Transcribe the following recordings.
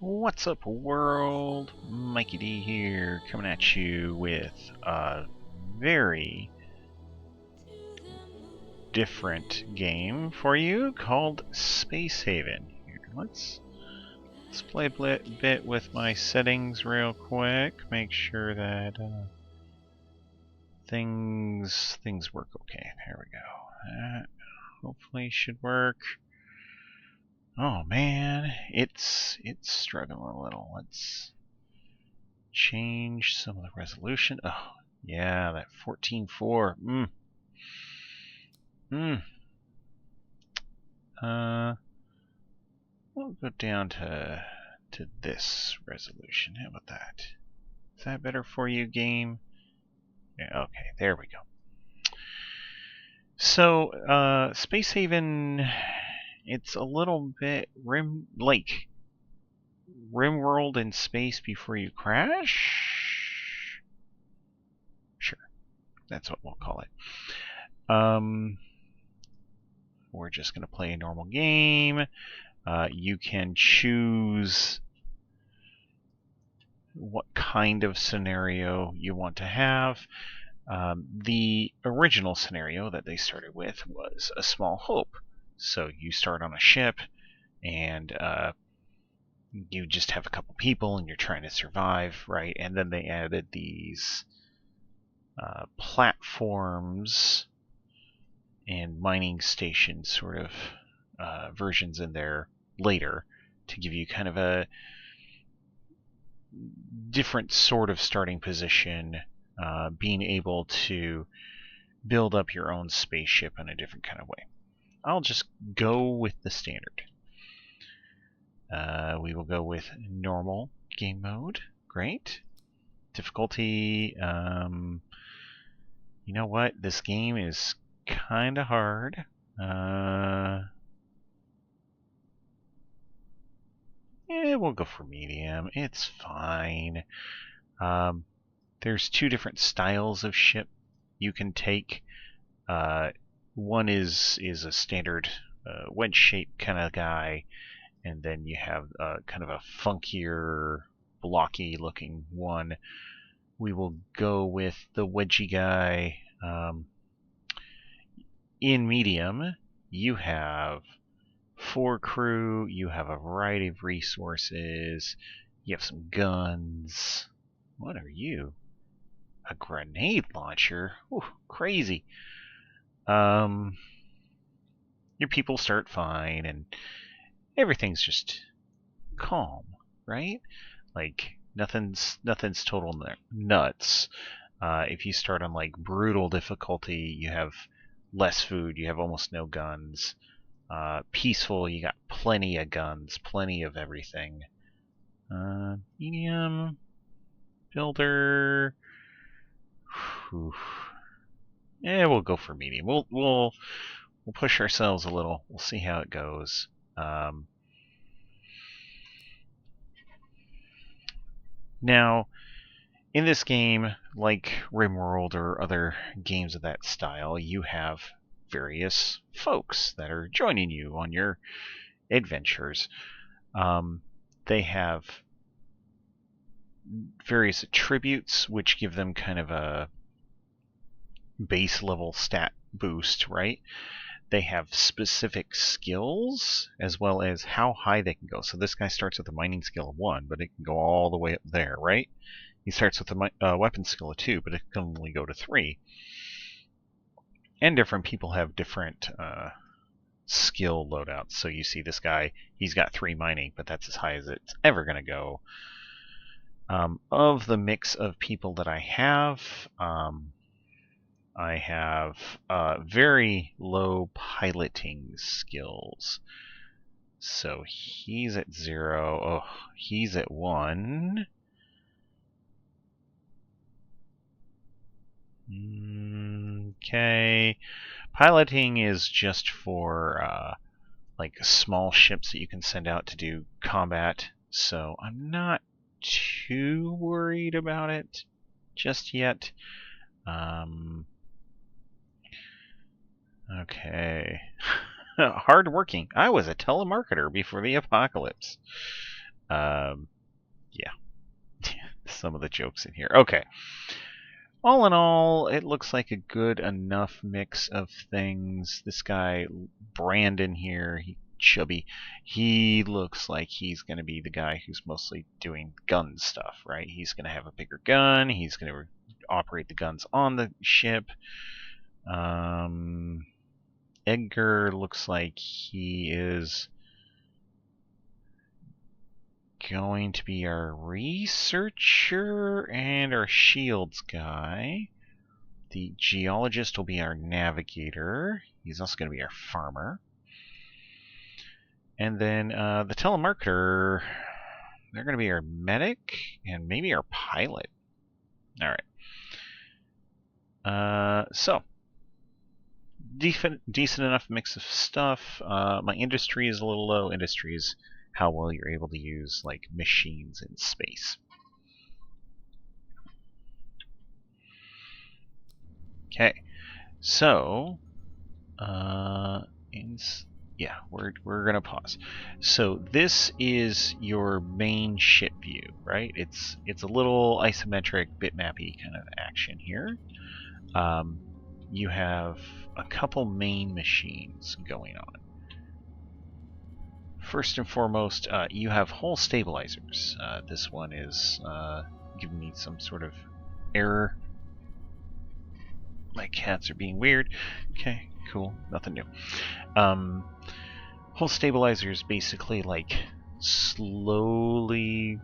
What's up, world? Mikey D here, coming at you with a very different game for you called Space Haven. Here, let's play a bit with my settings real quick. Make sure that things work okay. There we go. That hopefully should work. Oh man, it's struggling a little. Let's change some of the resolution. Oh, yeah, that 14:4. We'll go down to this resolution. How about that? Is that better for you, game? Yeah, okay, there we go. So, Space Haven, it's a little bit Rimworld in space before you crash? Sure, that's what we'll call it. We're just going to play a normal game. You can choose what kind of scenario you want to have. The original scenario that they started with was a small hope. So you start on a ship and you just have a couple people and you're trying to survive, right? And then they added these platforms and mining station sort of versions in there later to give you kind of a different sort of starting position, being able to build up your own spaceship in a different kind of way. I'll just go with the standard. We will go with normal game mode. Great. Difficulty, you know what? This game is kind of hard. We'll go for medium. It's fine. There's two different styles of ship you can take. One is a standard wedge-shaped kind of guy, and then you have kind of a funkier, blocky-looking one. We will go with the wedgy guy. In medium, you have 4 crew, you have a variety of resources, you have some guns. What are you? A grenade launcher? Ooh, crazy. Your people start fine, and everything's just calm, right? Like nothing's total nuts. If you start on like brutal difficulty, you have less food, you have almost no guns. Peaceful, you got plenty of guns, plenty of everything. Medium, builder. Whew. Yeah, we'll go for medium. We'll push ourselves a little. We'll see how it goes. Now, in this game, like Rimworld or other games of that style, you have various folks that are joining you on your adventures. They have various attributes which give them kind of a base level stat boost, right? They have specific skills as well as how high they can go. So this guy starts with a mining skill of 1, but it can go all the way up there, right? He starts with a weapon skill of 2, but it can only go to 3. And different people have different skill loadouts. So you see this guy, he's got 3 mining, but that's as high as it's ever going to go. Of the mix of people that I have very low piloting skills. So he's at 0. Oh, he's at 1. Okay. Piloting is just for like small ships that you can send out to do combat. So I'm not too worried about it just yet. Okay. Hard working. I was a telemarketer before the apocalypse. Yeah. Some of the jokes in here. Okay. All in all, it looks like a good enough mix of things. This guy, Brandon here, chubby, he looks like he's going to be the guy who's mostly doing gun stuff, right? He's going to have a bigger gun. He's going to operate the guns on the ship. Edgar looks like he is going to be our researcher and our shields guy. The geologist will be our navigator. He's also going to be our farmer. And then the telemarketer, they're going to be our medic and maybe our pilot. All right. So, decent enough mix of stuff. My industry is a little low. Industry is how well you're able to use like machines in space. Okay, so yeah, we're gonna pause. So this is your main ship view, right? It's a little isometric, bitmappy kind of action here. You have a couple main machines going on. First and foremost, you have hull stabilizers. This one is giving me some sort of error. My cats are being weird. Okay, cool, nothing new. Hull stabilizers basically like slowly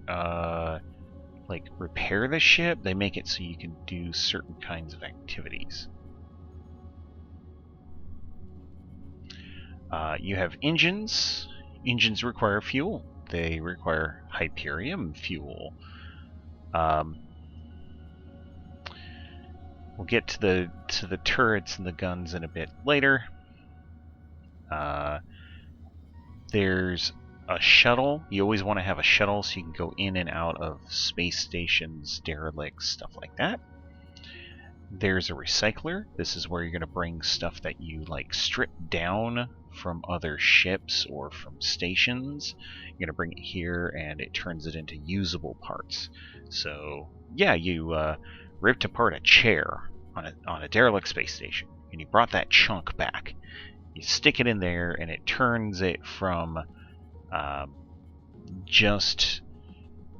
like repair the ship. They make it so you can do certain kinds of activities. You have engines. Engines require fuel. They require Hyperium fuel. We'll get to the turrets and the guns in a bit later. There's a shuttle. You always want to have a shuttle so you can go in and out of space stations, derelicts, stuff like that. There's a recycler. This is where you're going to bring stuff that you like strip down from other ships or from stations. You're going to bring it here and it turns it into usable parts. So yeah, you ripped apart a chair on a derelict space station and you brought that chunk back. You stick it in there and it turns it from just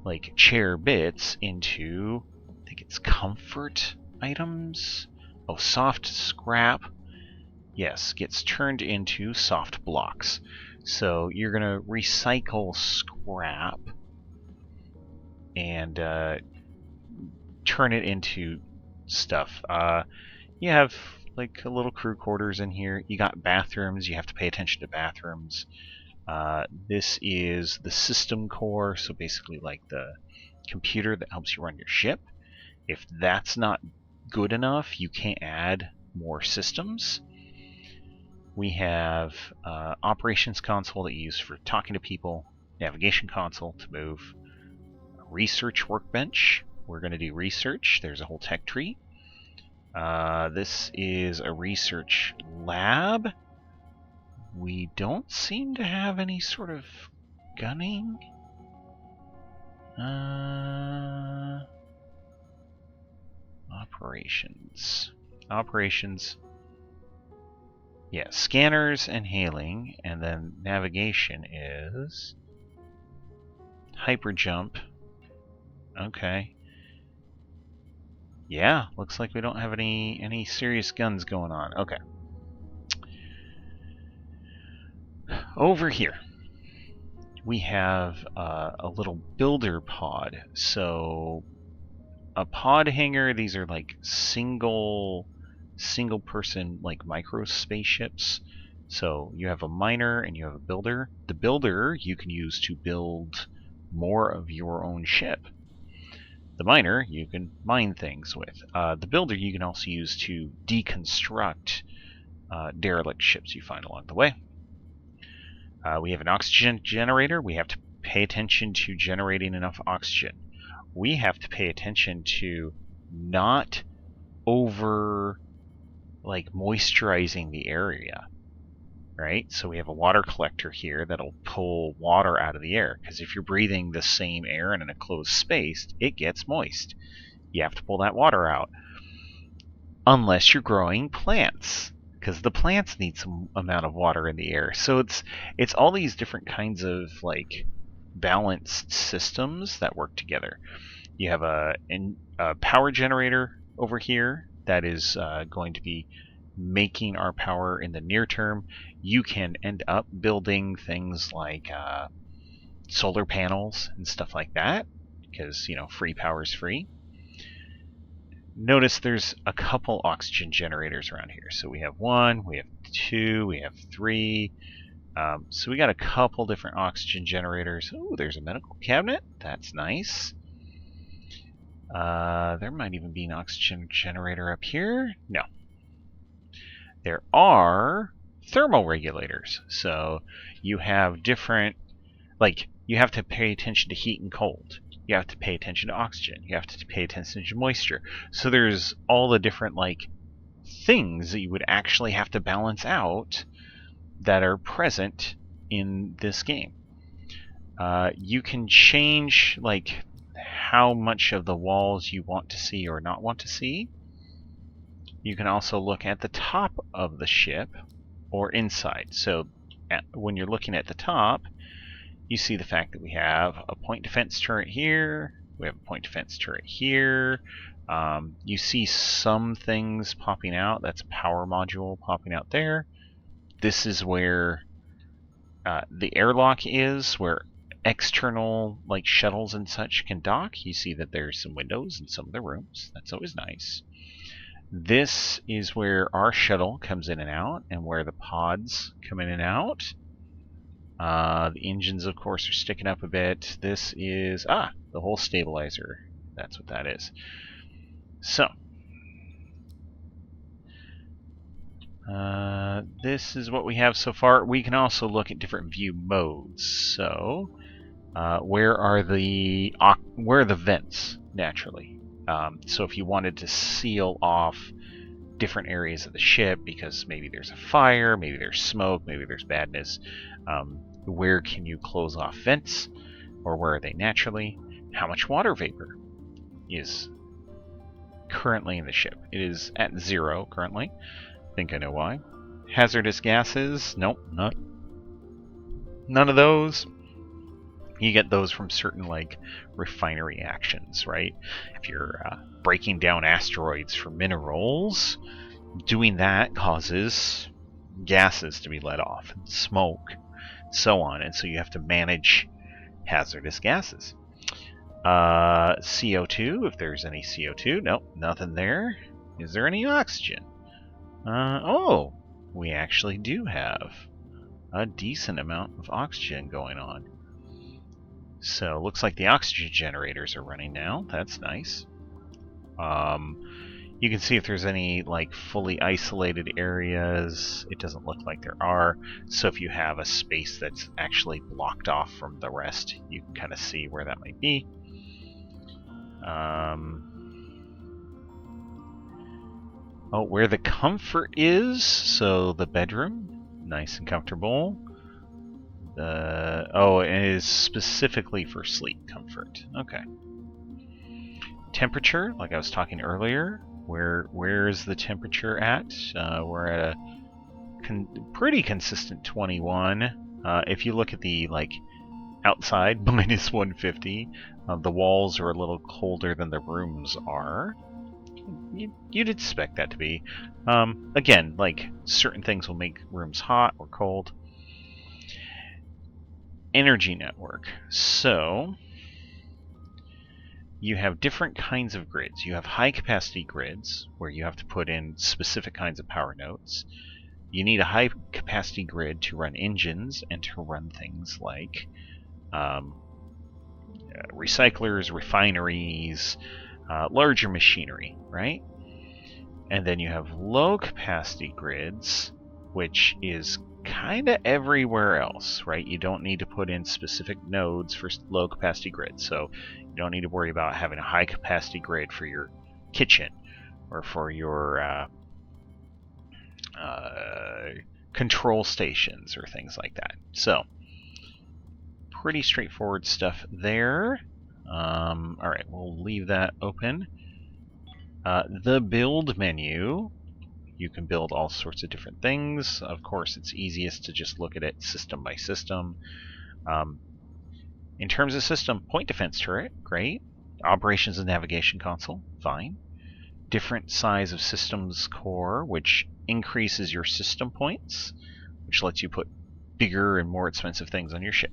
like chair bits into, I think it's comfort items. Oh, soft scrap. Yes, gets turned into soft blocks. So you're going to recycle scrap and turn it into stuff. You have like a little crew quarters in here. You got bathrooms. You have to pay attention to bathrooms. This is the system core, so basically like the computer that helps you run your ship. If that's not good enough, you can't add more systems. We have operations console that you use for talking to people, navigation console to move, a research workbench. We're going to do research. There's a whole tech tree. This is a research lab. We don't seem to have any sort of gunning. Operations. Yeah, scanners and hailing, and then navigation is hyperjump. Okay. Yeah, looks like we don't have any serious guns going on. Okay. Over here, we have a little builder pod. So a pod hangar, these are like single person like micro spaceships. So you have a miner and you have a builder. The builder you can use to build more of your own ship. The miner you can mine things with. The builder you can also use to deconstruct derelict ships you find along the way. We have an oxygen generator. We have to pay attention to generating enough oxygen. We have to pay attention to not over like moisturizing the area. right? So we have a water collector here that'll pull water out of the air, because if you're breathing the same air in a closed space, it gets moist. You have to pull that water out. Unless you're growing plants, because the plants need some amount of water in the air. So it's all these different kinds of like balanced systems that work together. You have a power generator over here that is going to be making our power in the near term. You can end up building things like solar panels and stuff like that, because free power is free. Notice there's a couple oxygen generators around here. So we have 1, we have 2, we have 3. So we got a couple different oxygen generators. Oh, there's a medical cabinet. That's nice. There might even be an oxygen generator up here. No. There are thermal regulators. So you have different, like, you have to pay attention to heat and cold. You have to pay attention to oxygen. You have to pay attention to moisture. So there's all the different, like, things that you would actually have to balance out that are present in this game. You can change, like, how much of the walls you want to see or not want to see. You can also look at the top of the ship or inside. So when you're looking at the top, you see the fact that we have a point defense turret here, we have a point defense turret here. You see some things popping out. That's a power module popping out there. This is where the airlock is, where external like shuttles and such can dock. You see that there's some windows in some of the rooms. That's always nice. This is where our shuttle comes in and out, and where the pods come in and out. The engines, of course, are sticking up a bit. This is, the whole stabilizer. That's what that is. So, this is what we have so far. We can also look at different view modes. So, where are the vents, naturally? So if you wanted to seal off different areas of the ship because maybe there's a fire, maybe there's smoke, maybe there's badness, where can you close off vents, or where are they naturally? How much water vapor is currently in the ship? It is at 0 currently. I think I know why. Hazardous gases? Nope, none of those. You get those from certain like refinery actions, right? If you're breaking down asteroids for minerals, doing that causes gases to be let off, and smoke, so on, and so you have to manage hazardous gases. CO2, if there's any CO2, nope, nothing there. Is there any oxygen? Oh, we actually do have a decent amount of oxygen going on. So, looks like the oxygen generators are running now. That's nice. You can see if there's any like fully isolated areas. It doesn't look like there are. So if you have a space that's actually blocked off from the rest, you can kind of see where that might be. Oh, where the comfort is. So the bedroom, nice and comfortable. It is specifically for sleep comfort. Okay. Temperature, like I was talking earlier, where is the temperature at? We're at a pretty consistent 21. If you look at the like outside, minus 150, the walls are a little colder than the rooms are. You'd expect that to be. Again, like certain things will make rooms hot or cold. Energy network. So you have different kinds of grids. You have high capacity grids where you have to put in specific kinds of power nodes. You need a high capacity grid to run engines and to run things like recyclers, refineries, larger machinery, right? And then you have low capacity grids, which is kind of everywhere else, right? You don't need to put in specific nodes for low capacity grids, so you don't need to worry about having a high capacity grid for your kitchen or for your control stations or things like that. So, pretty straightforward stuff there. Alright, we'll leave that open. The build menu, you can build all sorts of different things. Of course, it's easiest to just look at it system by system. In terms of system, point defense turret, great. Operations and navigation console, fine. Different size of systems core, which increases your system points, which lets you put bigger and more expensive things on your ship.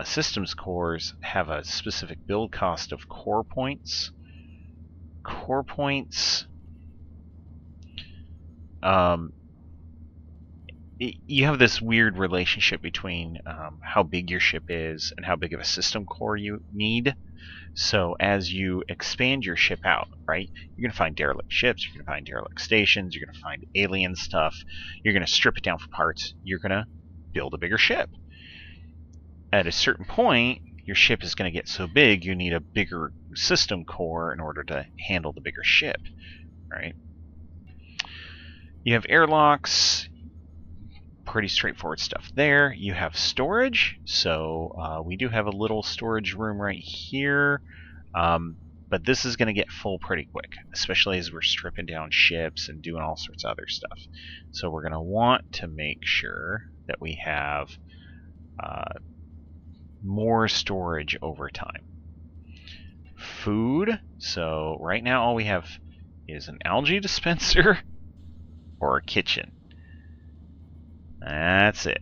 Systems cores have a specific build cost of core points. Core points, you have this weird relationship between how big your ship is and how big of a system core you need. So as you expand your ship out, right, you're going to find derelict ships, you're going to find derelict stations, you're going to find alien stuff, you're going to strip it down for parts, you're going to build a bigger ship. At a certain point, your ship is going to get so big, you need a bigger system core in order to handle the bigger ship, right? You have airlocks, pretty straightforward stuff there. You have storage, so we do have a little storage room right here, but this is going to get full pretty quick, especially as we're stripping down ships and doing all sorts of other stuff. So we're going to want to make sure that we have more storage over time. Food, so right now all we have is an algae dispenser or a kitchen. That's it.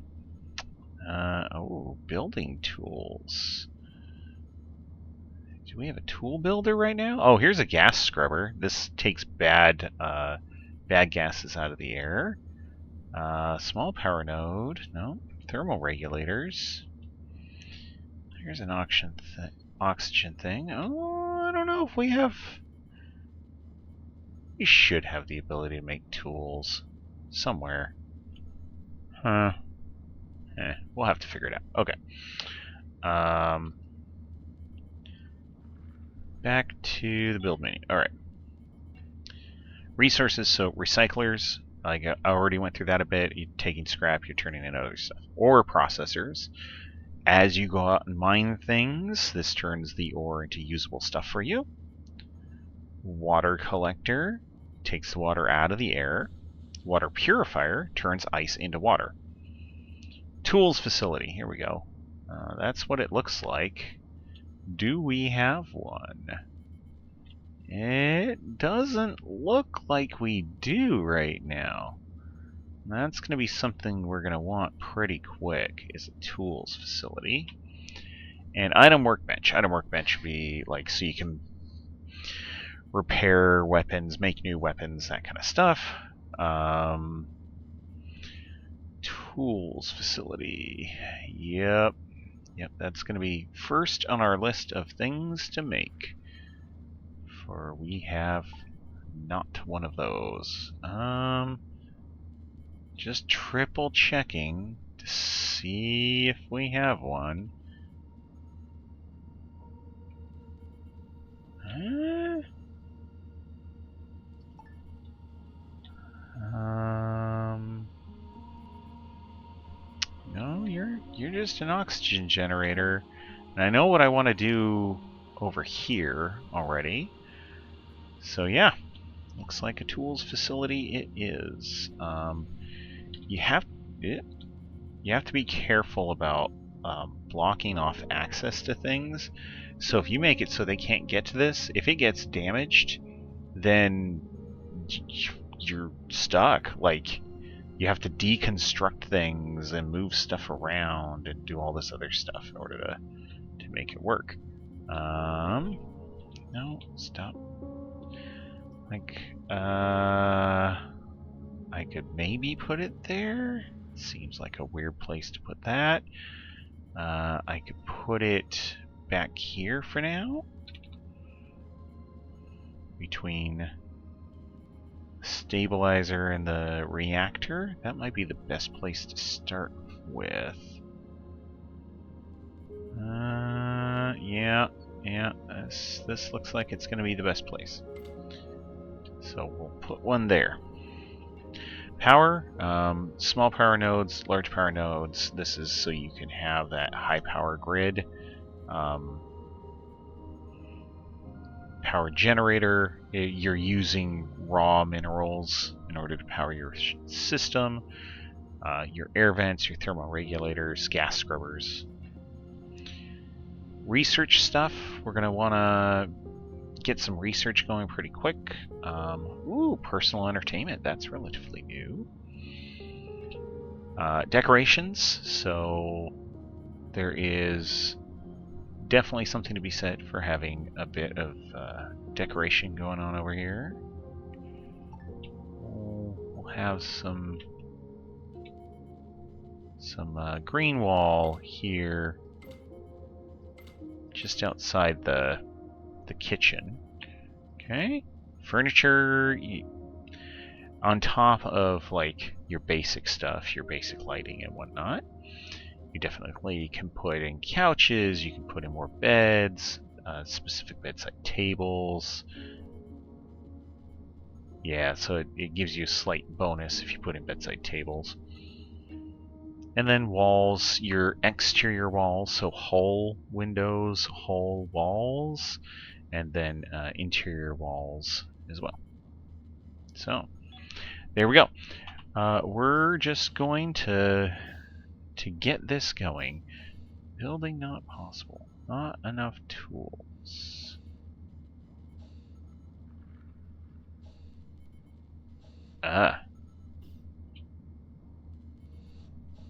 Oh, building tools. Do we have a tool builder right now? Oh, here's a gas scrubber. This takes bad gases out of the air. Small power node. No. Thermal regulators. Here's an oxygen thing. Oh, I don't know if we have... We should have the ability to make tools somewhere. Huh. We'll have to figure it out. Okay. Back to the build menu. Alright. Resources, so recyclers. I already went through that a bit. You're taking scrap, you're turning into other stuff. Ore processors. As you go out and mine things, this turns the ore into usable stuff for you. Water collector takes the water out of the air. Water purifier turns ice into water. Tools facility. Here we go. That's what it looks like. Do we have one? It doesn't look like we do right now. That's going to be something we're going to want pretty quick, is a tools facility. And item workbench. Item workbench would be like so you can repair weapons, make new weapons, that kind of stuff. Tools facility. Yep, that's going to be first on our list of things to make. For we have not one of those. Just triple checking to see if we have one. No, you're just an oxygen generator. And I know what I want to do over here already. So yeah, looks like a tools facility it is. You have to be careful about blocking off access to things. So if you make it so they can't get to this, if it gets damaged, then you're stuck. Like, you have to deconstruct things and move stuff around and do all this other stuff in order to make it work. No, stop. Like, I could maybe put it there. Seems like a weird place to put that. I could put it back here for now. Between stabilizer and the reactor. That might be the best place to start with. Yeah. This looks like it's going to be the best place. So we'll put one there. Power, small power nodes, large power nodes. This is so you can have that high power grid. Power generator, you're using raw minerals in order to power your system. Your air vents, your thermoregulators, gas scrubbers. Research stuff, we're going to want to get some research going pretty quick. Ooh, personal entertainment, that's relatively new. Decorations, so there is definitely something to be said for having a bit of decoration going on over here. We'll have some green wall here, just outside the kitchen. Okay, furniture on top of like your basic stuff, your basic lighting and whatnot. You definitely can put in couches, you can put in more beds, specific bedside tables. Yeah, so it gives you a slight bonus if you put in bedside tables. And then walls, your exterior walls, so hull windows, hull walls, and then interior walls as well. So, there we go. We're just going to get this going. Building not possible. Not enough tools.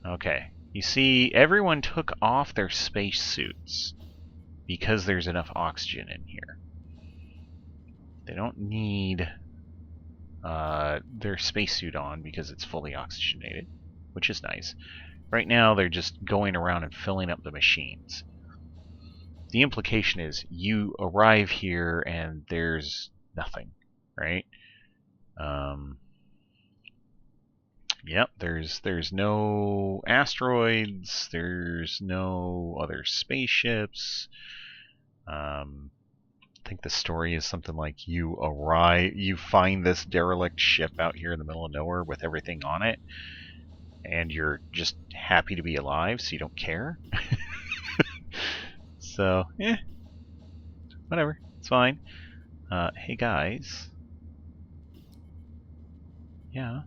Okay. You see, everyone took off their spacesuits because there's enough oxygen in here. They don't need their spacesuit on because it's fully oxygenated, which is nice. Right now, they're just going around and filling up the machines. The implication is you arrive here and there's nothing, right? Yep, there's no asteroids, there's no other spaceships. I think the story is something like you find this derelict ship out here in the middle of nowhere with everything on it, and you're just happy to be alive, so you don't care. So, whatever, it's fine. Hey guys. Yeah.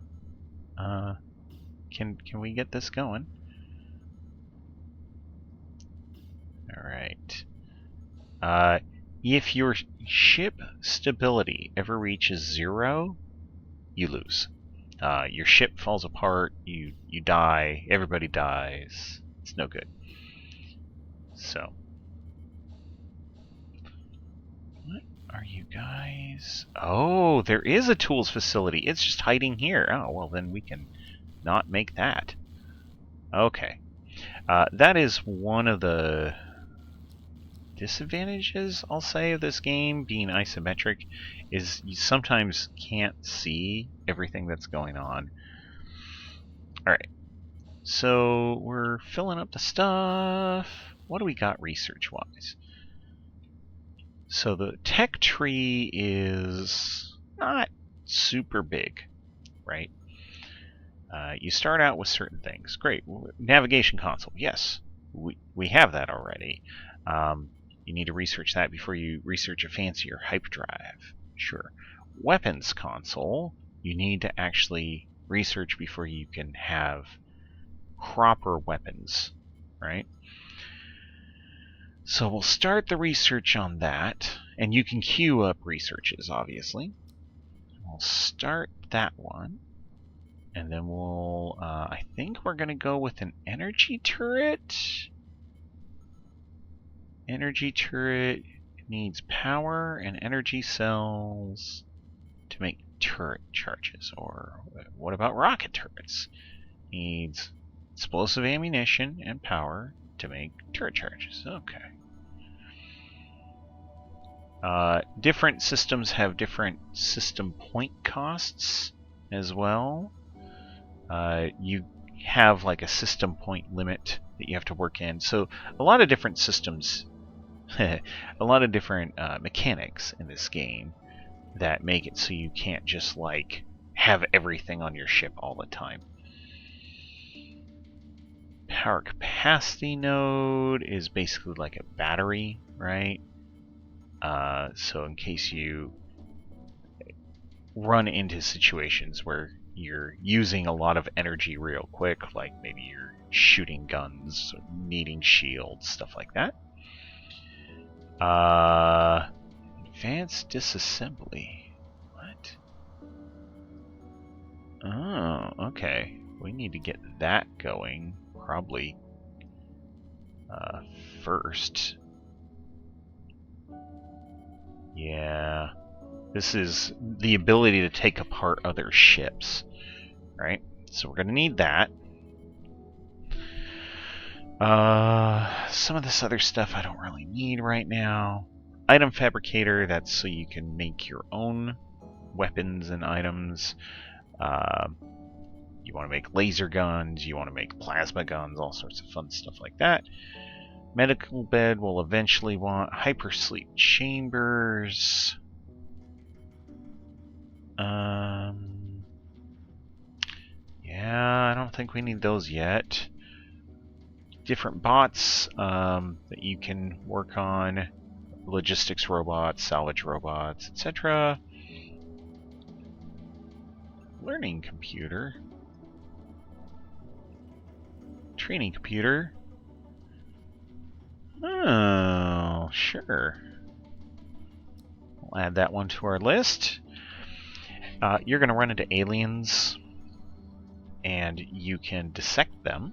Can we get this going? All right. If your ship stability ever reaches 0, you lose. Your ship falls apart, you die, everybody dies. It's no good. So, what are you guys? Oh, there is a tools facility. It's just hiding here. Oh, well, then we can not make that. Okay. That is one of the disadvantages, I'll say, of this game being isometric, is you sometimes can't see everything that's going on. Alright, so we're filling up the stuff. What do we got research-wise? So the tech tree is not super big, right? You start out with certain things. Great. Navigation console. Yes, we have that already. You need to research that before you research a fancier hyperdrive. Sure. Weapons console. You need to actually research before you can have proper weapons, right? So we'll start the research on that, and you can queue up researches, obviously. We'll start that one. And then we'll, I think we're going to go with an energy turret. Energy turret needs power and energy cells to make turret charges. Or what about rocket turrets? Needs explosive ammunition and power to make turret charges. Okay. Different systems have different system point costs as well. You have like a system point limit that you have to work in. So a lot of different systems, a lot of different mechanics in this game that make it so you can't just like have everything on your ship all the time. Power capacity node is basically like a battery, right? So in case you run into situations where you're using a lot of energy real quick, like maybe you're shooting guns, needing shields, stuff like that. Advanced disassembly. What? Oh, okay. We need to get that going, probably first. Yeah. This is the ability to take apart other ships, right? So we're going to need that. Some of this other stuff I don't really need right now. Item fabricator, that's so you can make your own weapons and items. You want to make laser guns, you want to make plasma guns, all sorts of fun stuff like that. Medical bed will eventually want hypersleep chambers. Yeah, I don't think we need those yet. Different bots that you can work on. Logistics robots, salvage robots, etc. Learning computer. Training computer. Oh, sure. We'll add that one to our list. You're going to run into aliens, and you can dissect them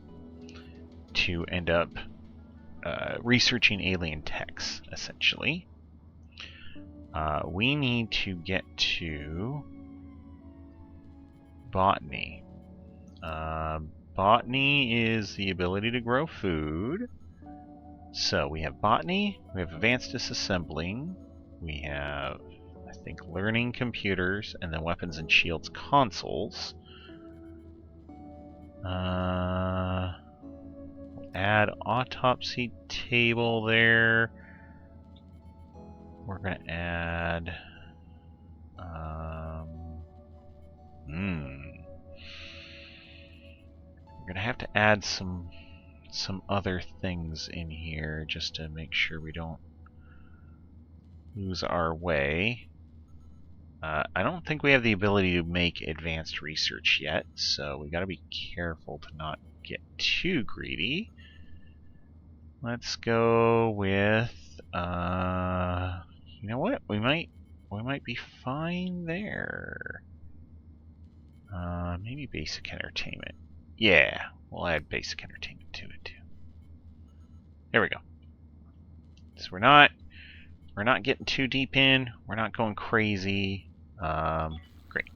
to end up researching alien techs, essentially. We need to get to botany. Botany is the ability to grow food. So we have botany, we have advanced disassembling, we have, I think, learning computers, and then weapons and shields consoles. Add autopsy table there. We're going to add... We're going to have to add some other things in here just to make sure we don't lose our way. I don't think we have the ability to make advanced research yet, so we got to be careful to not get too greedy. Let's go with, you know what? We might be fine there. Maybe basic entertainment. Yeah, we'll add basic entertainment to it too. There we go. So we're not getting too deep in. We're not going crazy. Great.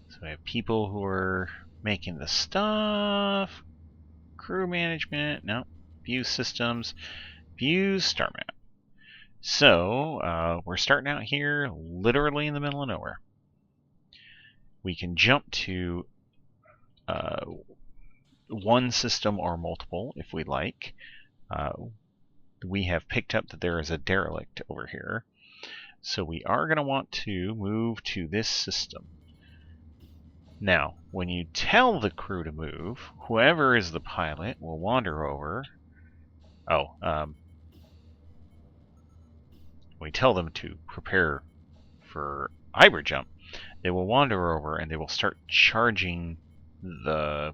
So we have people who are making the stuff. Crew management. No. View systems. View star map. So we're starting out here literally in the middle of nowhere. We can jump to one system or multiple if we like. We have picked up that there is a derelict over here. So we are going to want to move to this system. Now, when you tell the crew to move, whoever is the pilot will wander over. We tell them to prepare for hybrid jump. They will wander over and they will start charging the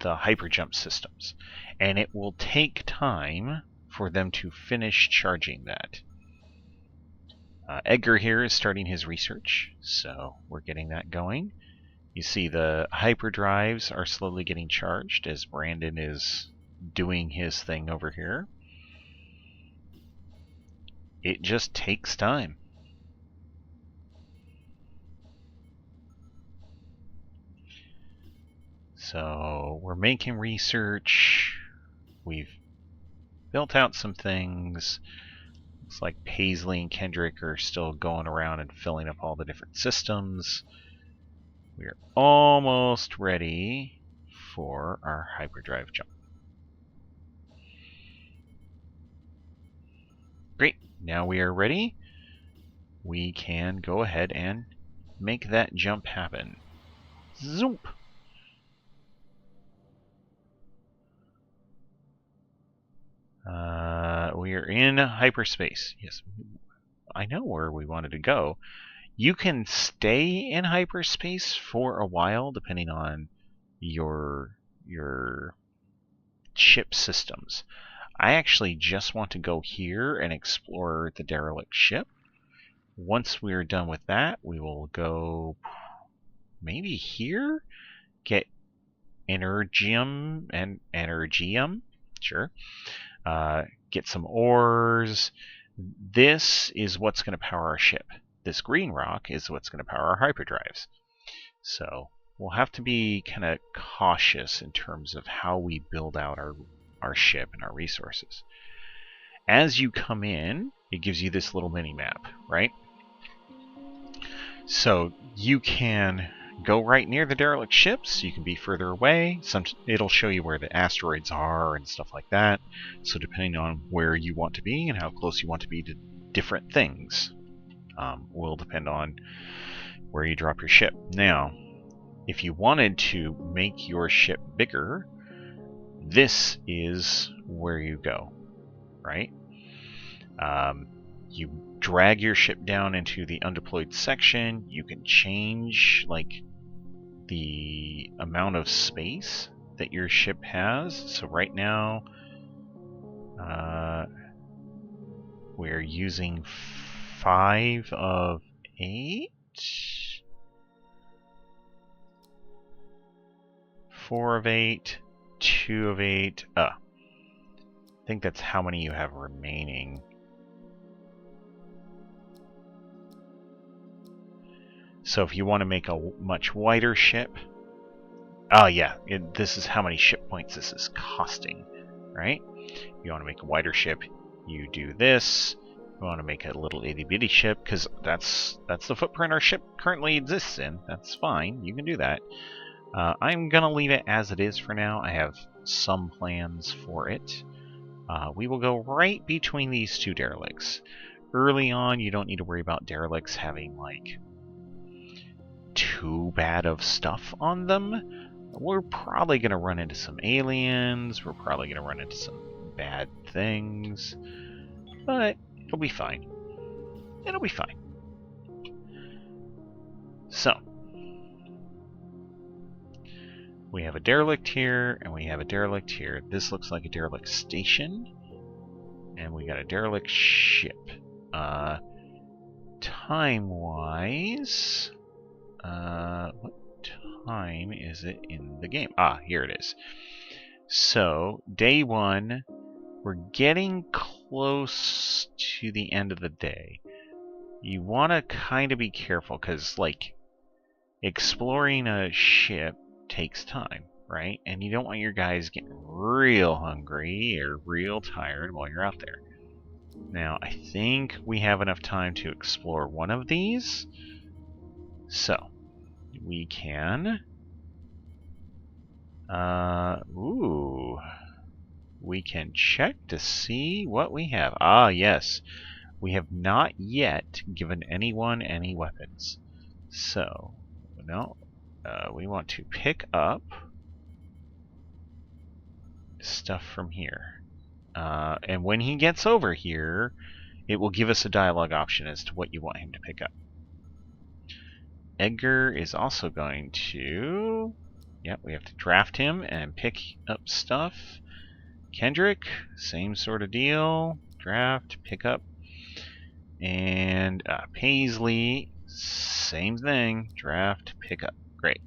hyperjump systems, and it will take time for them to finish charging that. Edgar here is starting his research, so we're getting that going. You see the hyperdrives are slowly getting charged as Brandon is doing his thing over here. It just takes time. So we're making research. We've built out some things. Looks like Paisley and Kendrick are still going around and filling up all the different systems. We are almost ready for our hyperdrive jump. Great. now we are ready. We can go ahead and make that jump happen. Zoop! We are in hyperspace. Yes, I know where we wanted to go. You can stay in hyperspace for a while, depending on your ship systems. I actually just want to go here and explore the derelict ship. Once we're done with that, we will go maybe here, get energium, sure. Get some ores. This is what's going to power our ship. This green rock is what's going to power our hyperdrives. So we'll have to be kind of cautious in terms of how we build out our ship and our resources. As you come in, it gives you this little mini map, right? So you can go right near the derelict ships. You can be further away. It'll show you where the asteroids are and stuff like that. So depending on where you want to be and how close you want to be to different things, will depend on where you drop your ship. Now, if you wanted to make your ship bigger, this is where you go, right? You drag your ship down into the undeployed section. You can change the amount of space that your ship has. So right now, we're using 5 of 8, 4 of 8, 2 of 8. I think that's how many you have remaining. So if you want to make a much wider ship, this is how many ship points this is costing, right? You want to make a wider ship, you do this. You want to make a little itty bitty ship, because that's the footprint our ship currently exists in. That's fine, you can do that. I'm gonna leave it as it is for now. I have some plans for it. We will go right between these two derelicts. Early on, you don't need to worry about derelicts having too bad of stuff on them. We're probably going to run into some aliens. We're probably going to run into some bad things. But it'll be fine. It'll be fine. So, we have a derelict here, and we have a derelict here. This looks like a derelict station. And we got a derelict ship. Time-wise... what time is it in the game? Here it is. So, day 1, we're getting close to the end of the day. You want to kind of be careful, because, exploring a ship takes time, right? And you don't want your guys getting real hungry or real tired while you're out there. Now, I think we have enough time to explore one of these. So, we can... we can check to see what we have. Yes. We have not yet given anyone any weapons. So, no. We want to pick up stuff from here. And when he gets over here, it will give us a dialogue option as to what you want him to pick up. Edgar is also going to... Yep, we have to draft him and pick up stuff. Kendrick, same sort of deal. Draft, pick up. And Paisley, same thing. Draft, pick up. Great.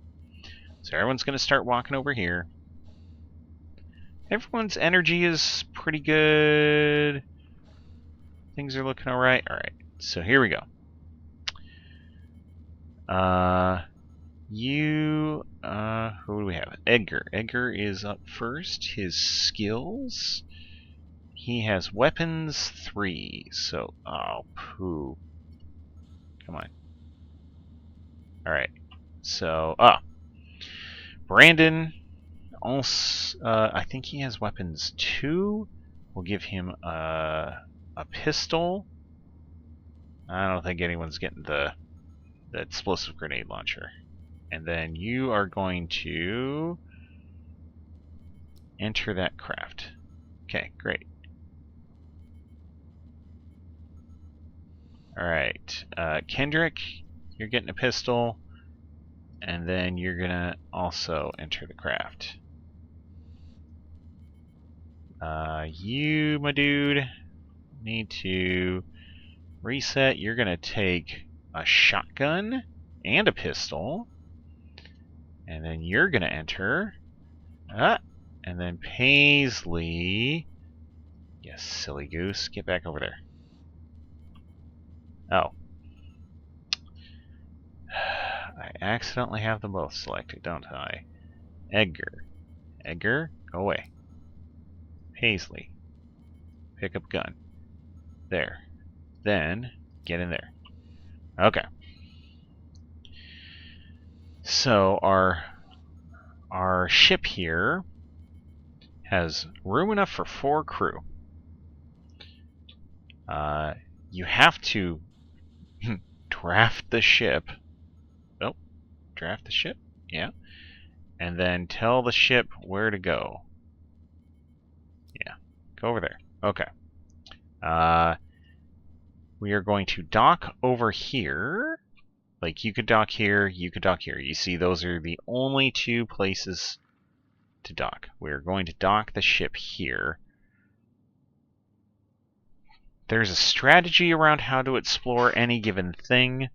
So everyone's going to start walking over here. Everyone's energy is pretty good. Things are looking alright. Alright, so here we go. Who do we have? Edgar. Edgar is up first. His skills. He has weapons 3. So, poo. Come on. Alright. So, Brandon. Also, I think he has weapons 2. We'll give him a pistol. I don't think anyone's getting the explosive grenade launcher. And then you are going to enter that craft. Okay, great. Alright, Kendrick, you're getting a pistol, and then you're gonna also enter the craft. You, my dude, need to reset. You're gonna take a shotgun and a pistol, and then you're gonna enter. And then Paisley, you silly goose, get back over there. Oh. I accidentally have them both selected, don't I? Edgar. Edgar, go away. Paisley. Pick up gun. There. Then, get in there. Okay. So, our ship here has room enough for 4 crew. You have to draft the ship. Oh, draft the ship? Yeah. And then tell the ship where to go. Yeah, go over there. Okay. We are going to dock over here. Like, you could dock here, you could dock here. You see, those are the only 2 places to dock. We're going to dock the ship here. There's a strategy around how to explore any given thing.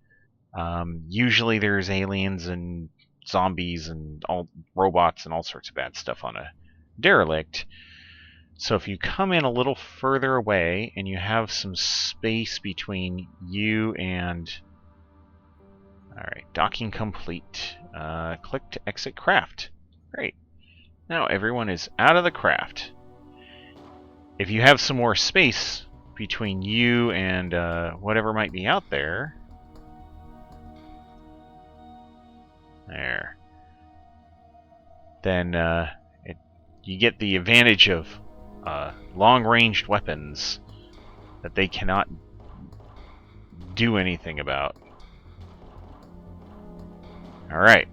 Usually there's aliens and zombies and all robots and all sorts of bad stuff on a derelict. So if you come in a little further away and you have some space between you and... Alright, docking complete. Click to exit craft. Great. Now everyone is out of the craft. If you have some more space between you and whatever might be out there... There. Then you get the advantage of long-ranged weapons that they cannot do anything about. Alright,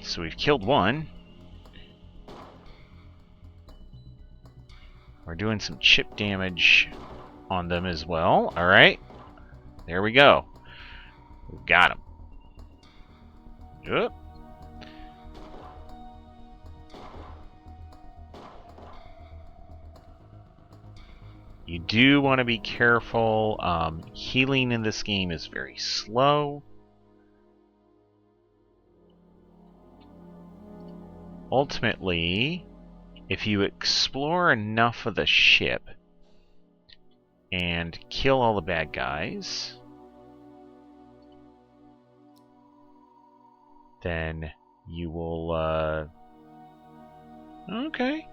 so we've killed one. We're doing some chip damage on them as well. Alright, there we go. We've got him. Oop. You do want to be careful. Healing in this game is very slow. Ultimately, if you explore enough of the ship and kill all the bad guys, then you will, okay.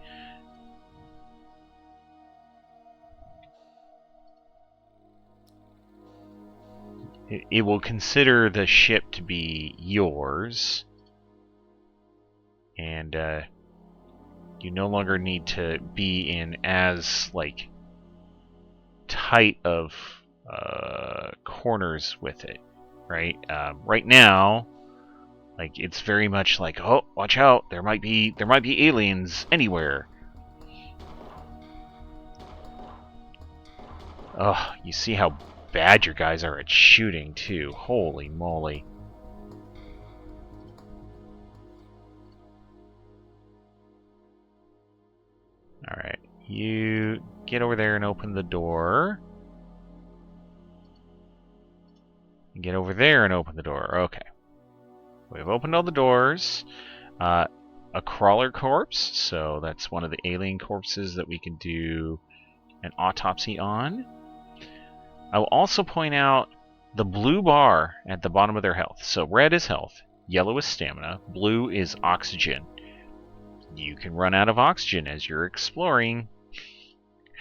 It will consider the ship to be yours, and you no longer need to be in as like tight of corners with it, right? Right now, like it's very much like, oh, watch out! There might be aliens anywhere. Oh, you see how bad your guys are at shooting too. Holy moly. Alright, you get over there and open the door. Get over there and open the door. Okay. We've opened all the doors. A crawler corpse, so that's one of the alien corpses that we can do an autopsy on. I will also point out the blue bar at the bottom of their health. So red is health, yellow is stamina, blue is oxygen. You can run out of oxygen as you're exploring.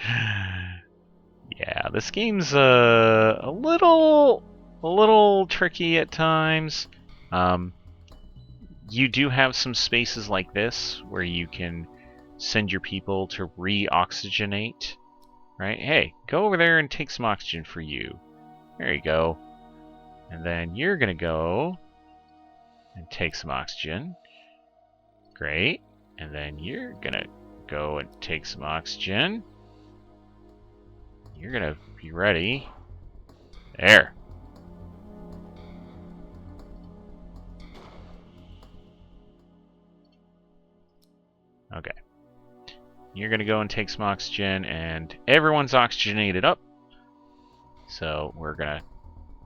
Yeah, this game's a little tricky at times. You do have some spaces like this where you can send your people to re-oxygenate. Right? Hey, go over there and take some oxygen for you. There you go. And then you're gonna go and take some oxygen. Great. And then you're gonna go and take some oxygen. You're gonna be ready. There. Okay. You're gonna go and take some oxygen, and everyone's oxygenated up. So we're gonna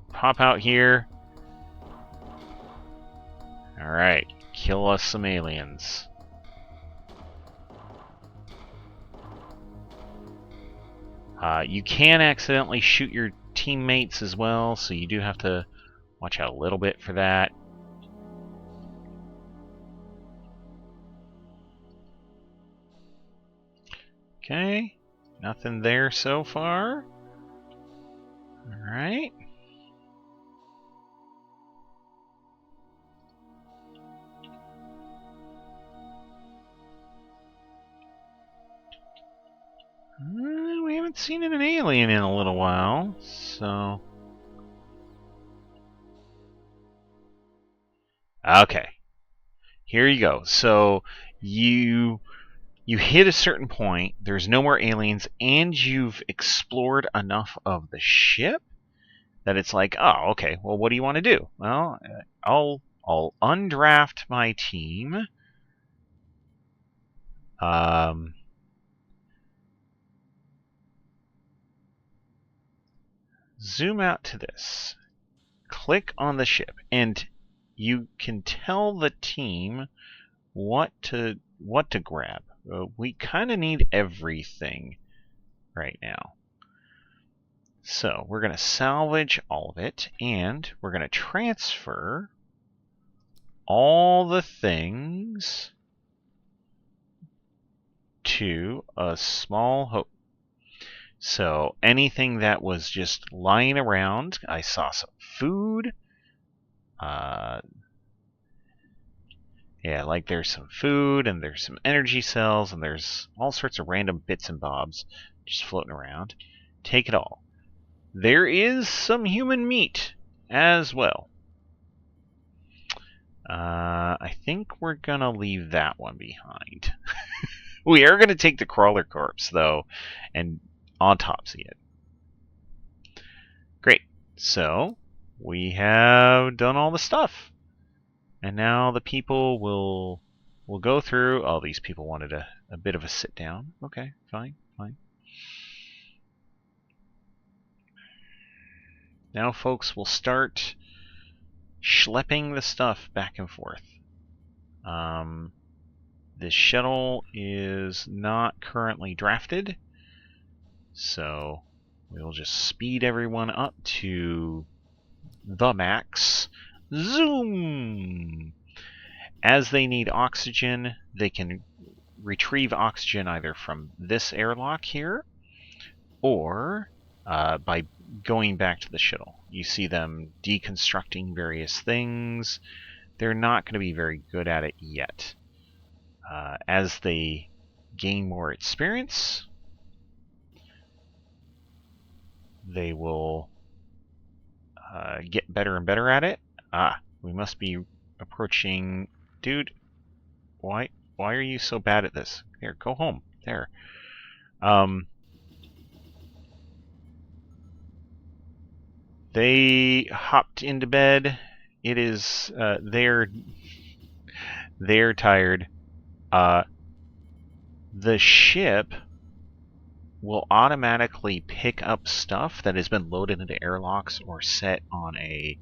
pop out here. Alright, kill us some aliens. You can accidentally shoot your teammates as well, so you do have to watch out a little bit for that. Okay, nothing there so far. Alright. We haven't seen an alien in a little while, so... Okay. Here you go. So, you hit a certain point, there's no more aliens, and you've explored enough of the ship that it's like, oh, okay, well, what do you want to do? Well, I'll undraft my team. Zoom out to this. Click on the ship, and you can tell the team what to grab. We kind of need everything right now. So we're going to salvage all of it, and we're going to transfer all the things to a small hope. So anything that was just lying around, I saw some food. Yeah, like there's some food, and there's some energy cells, and there's all sorts of random bits and bobs just floating around. Take it all. There is some human meat as well. I think we're gonna leave that one behind. We are gonna take the crawler corpse, though, and autopsy it. Great. So, we have done all the stuff. And now the people will go through. Oh, these people wanted a bit of a sit down. Okay, fine. Now, folks, we'll start schlepping the stuff back and forth. This shuttle is not currently drafted, so we'll just speed everyone up to the max. Zoom! As they need oxygen, they can retrieve oxygen either from this airlock here, or by going back to the shuttle. You see them deconstructing various things. They're not going to be very good at it yet. As they gain more experience, they will get better and better at it. We must be approaching... Dude, why are you so bad at this? Here, go home. There. They hopped into bed. It is... they're tired. The ship will automatically pick up stuff that has been loaded into airlocks or set on a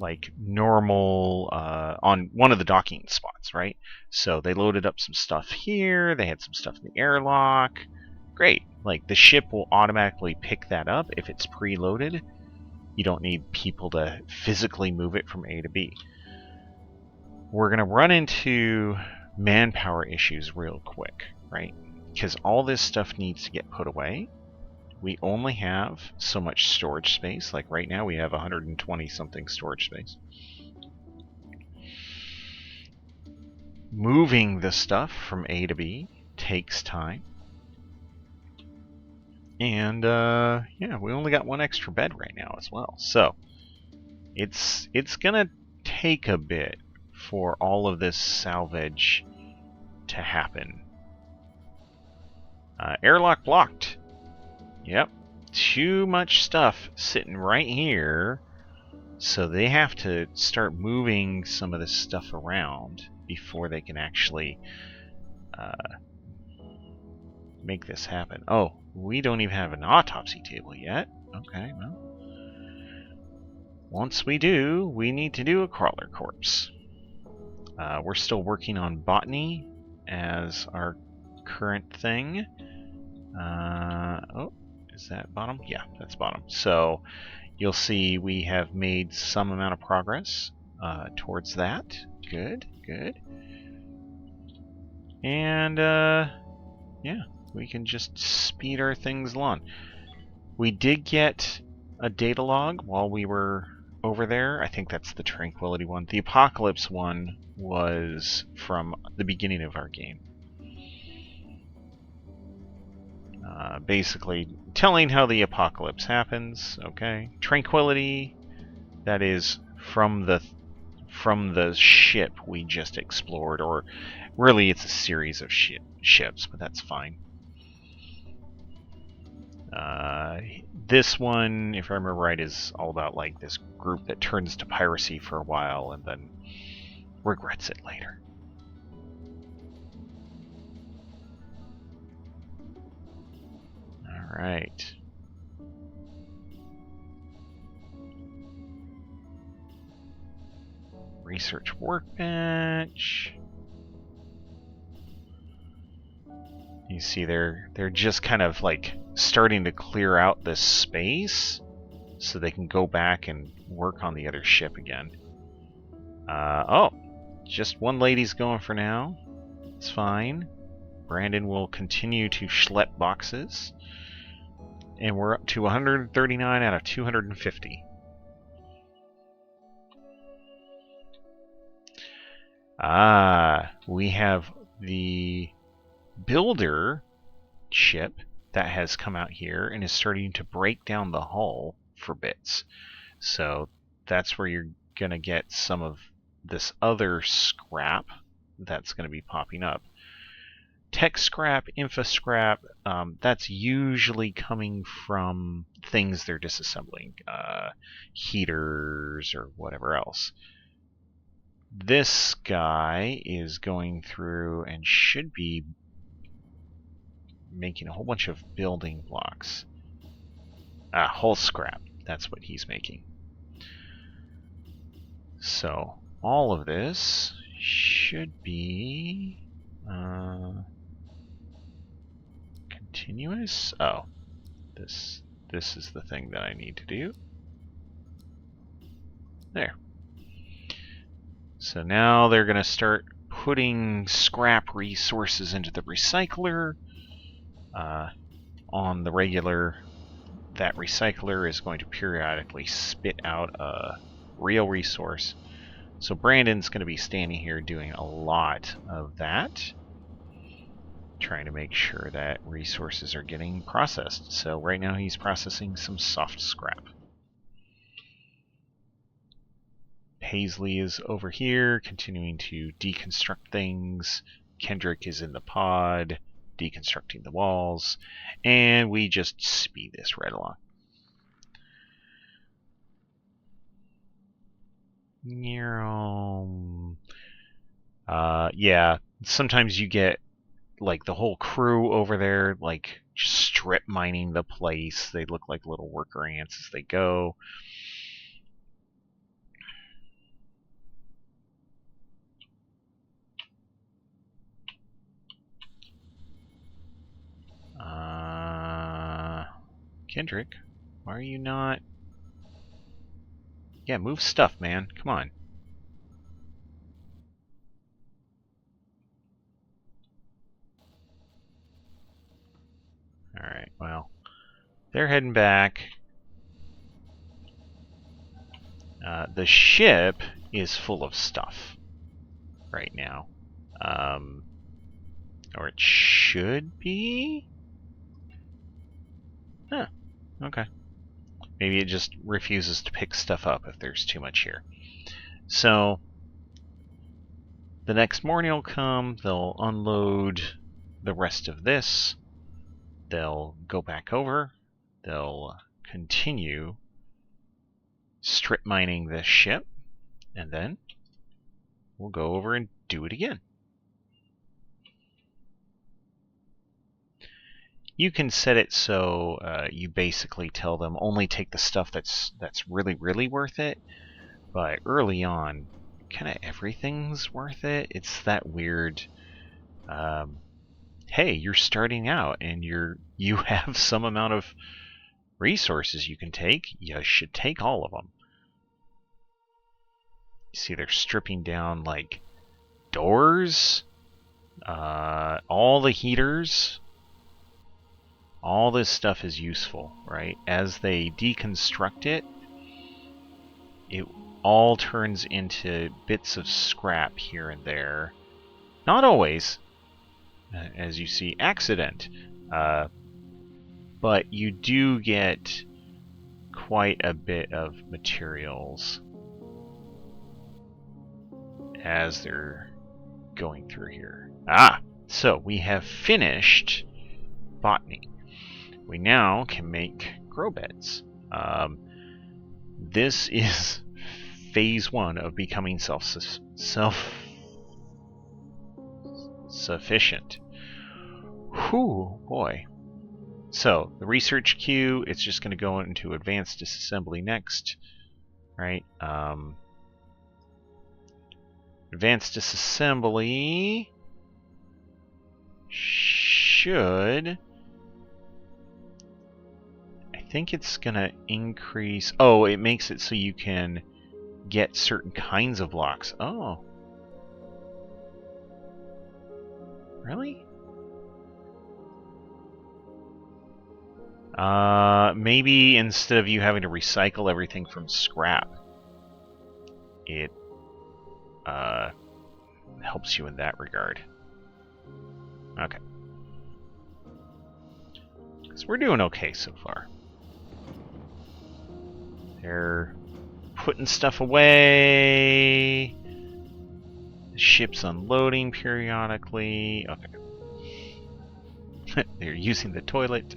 like normal on one of the docking spots, right? So they loaded up some stuff here. They had some stuff in the airlock. Great. Like the ship will automatically pick that up if it's preloaded. You don't need people to physically move it from A to B. We're going to run into manpower issues real quick, right? Because all this stuff needs to get put away. We only have so much storage space. Like right now we have 120 something storage space. Moving the stuff from A to B takes time. And yeah, we only got one extra bed right now as well. So it's gonna take a bit for all of this salvage to happen. Airlock blocked. Yep. Too much stuff sitting right here. So they have to start moving some of this stuff around before they can actually make this happen. Oh, we don't even have an autopsy table yet. Okay, well. Once we do, we need to do a crawler corpse. We're still working on botany as our current thing. Oh, is that bottom? Yeah, that's bottom. So you'll see we have made some amount of progress towards that. Good, good. And yeah, we can just speed our things along. We did get a data log while we were over there. I think that's the Tranquility one. The Apocalypse one was from the beginning of our game. Basically telling how the apocalypse happens. Okay, Tranquility, that is from the ship we just explored, or really it's a series of ships, but that's fine. This one, if I remember right, is all about like this group that turns to piracy for a while and then regrets it later. All right. Research workbench. You see they're just kind of like starting to clear out this space so they can go back and work on the other ship again. Oh, just one lady's going for now. It's fine. Brandon will continue to schlep boxes. And we're up to 139 out of 250. We have the builder ship that has come out here and is starting to break down the hull for bits. So that's where you're going to get some of this other scrap that's going to be popping up. Tech scrap, infra scrap, that's usually coming from things they're disassembling, heaters or whatever else. This guy is going through and should be making a whole bunch of building blocks. Hull scrap, that's what he's making. So all of this should be continuous. Oh, this is the thing that I need to do. There. So now they're going to start putting scrap resources into the recycler. On the regular, that recycler is going to periodically spit out a real resource. So Brandon's going to be standing here doing a lot of that, trying to make sure that resources are getting processed. So right now he's processing some soft scrap. Paisley is over here continuing to deconstruct things. Kendrick is in the pod deconstructing the walls, and we just speed this right along. Yeah, sometimes you get like the whole crew over there like strip mining the place. They look like little worker ants as they go. Kendrick, why are you not? Yeah, move stuff, man. Come on. Alright, well, they're heading back. The ship is full of stuff right now. Or it should be? Huh, okay. Maybe it just refuses to pick stuff up if there's too much here. So, the next morning will come, they'll unload the rest of this, they'll go back over, they'll continue strip mining this ship, and then we'll go over and do it again. You can set it so you basically tell them only take the stuff that's really, really worth it. But early on, kind of everything's worth it. It's that weird. Hey, you're starting out and you have some amount of resources you can take. You should take all of them. You see, they're stripping down like doors, all the heaters. All this stuff is useful, right? As they deconstruct it, it all turns into bits of scrap here and there. Not always, as you see, accident. But you do get quite a bit of materials as they're going through here. So we have finished botany. We now can make grow beds. This is phase 1 of becoming self-sufficient. Whew, boy. So, the research queue, it's just going to go into advanced disassembly next, right? Advanced disassembly should... I think it's going to increase... Oh, it makes it so you can get certain kinds of blocks. Oh. Really? Maybe instead of you having to recycle everything from scrap, it helps you in that regard. Okay. So we're doing okay so far. They're putting stuff away. The ship's unloading periodically. Okay. They're using the toilet.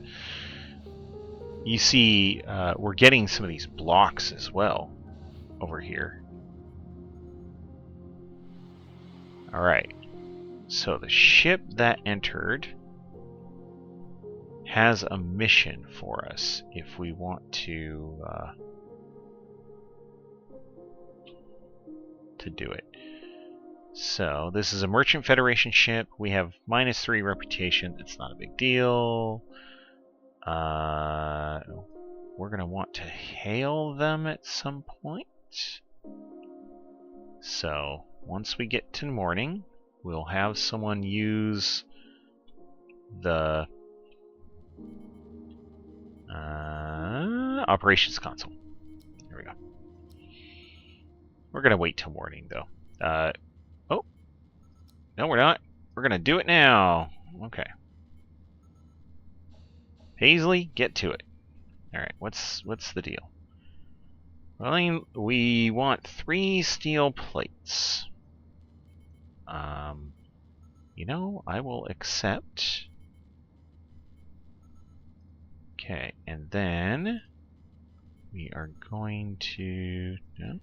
You see, we're getting some of these blocks as well over here. Alright. So the ship that entered has a mission for us if we want to do it. So this is a Merchant Federation ship. We have -3 reputation. It's not a big deal. We're going to want to hail them at some point. So once we get to morning, we'll have someone use the operations console. There we go. We're going to wait till morning, though. Oh. No, we're not. We're going to do it now. Okay. Paisley, get to it. Alright, what's the deal? Well, we want 3 steel plates. You know, I will accept. Okay, and then we are going to... No.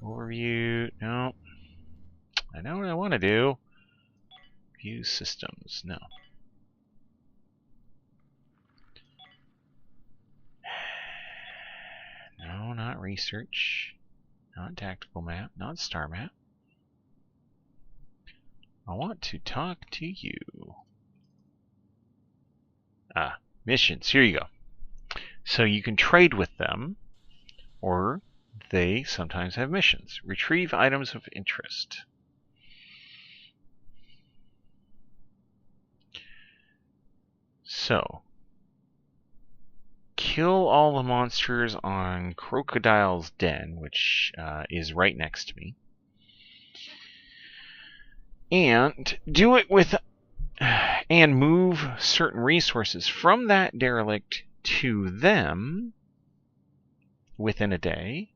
Overview. No. I know what I want to do. View systems. No. No, not research. Not tactical map. Not star map. I want to talk to you. Missions. Here you go. So you can trade with them, or they sometimes have missions. Retrieve items of interest. So, kill all the monsters on Crocodile's Den, which is right next to me. And do it with and move certain resources from that derelict to them within a day.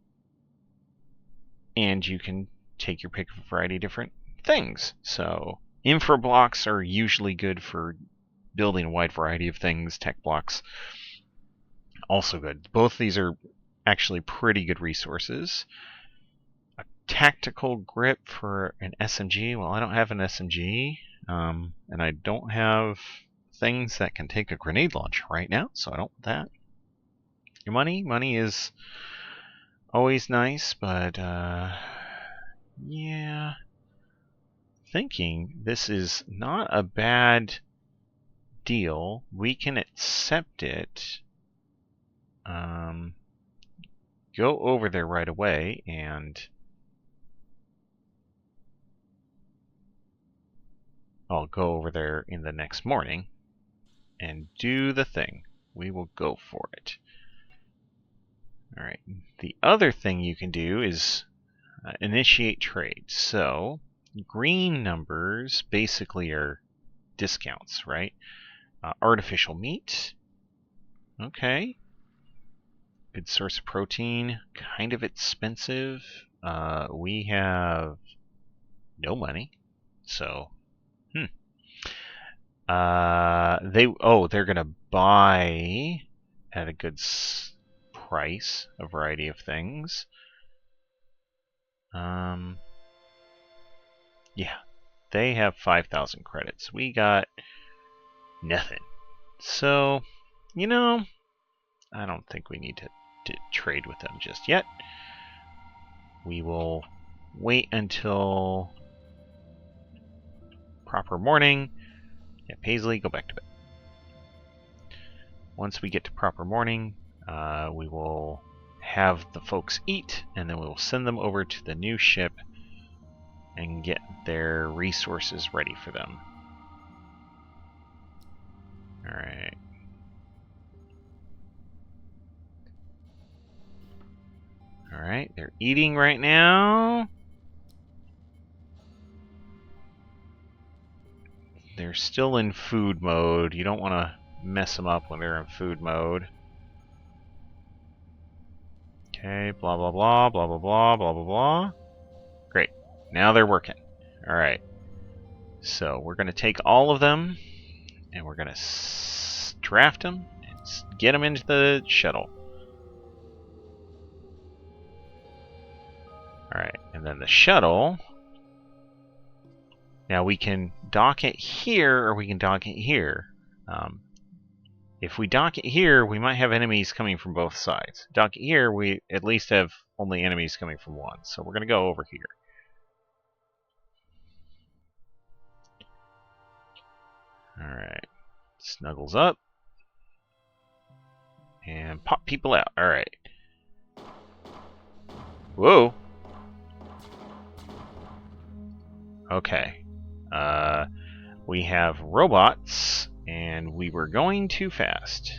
And you can take your pick of a variety of different things. So infra blocks are usually good for building a wide variety of things. Tech blocks, also good. Both these are actually pretty good resources. A tactical grip for an SMG. Well, I don't have an SMG, and I don't have things that can take a grenade launcher right now, so I don't want that. Your money is always nice, but yeah, thinking this is not a bad deal. We can accept it. Go over there right away and I'll go over there in the next morning and do the thing. We will go for it. Alright, the other thing you can do is initiate trade. So, green numbers basically are discounts, right? Artificial meat. Okay. Good source of protein. Kind of expensive. We have no money. So, they're gonna buy at a good price a variety of things. Yeah, they have 5,000 credits. We got nothing. So, I don't think we need to trade with them just yet. We will wait until proper morning. Yeah, Paisley, go back to bed. Once we get to proper morning, we will have the folks eat, and then we will send them over to the new ship and get their resources ready for them. Alright. Alright, they're eating right now. They're still in food mode. You don't want to mess them up when they're in food mode. Okay, blah blah blah, blah blah blah, blah blah blah. Great. Now they're working. Alright. So we're going to take all of them and we're going to draft them and get them into the shuttle. Alright, and then the shuttle. Now we can dock it here or we can dock it here. If we dock it here, we might have enemies coming from both sides. Dock it here, we at least have only enemies coming from one. So we're going to go over here. Alright. Snuggles up. And pop people out. Alright. Whoa. Okay. We have robots, and we were going too fast.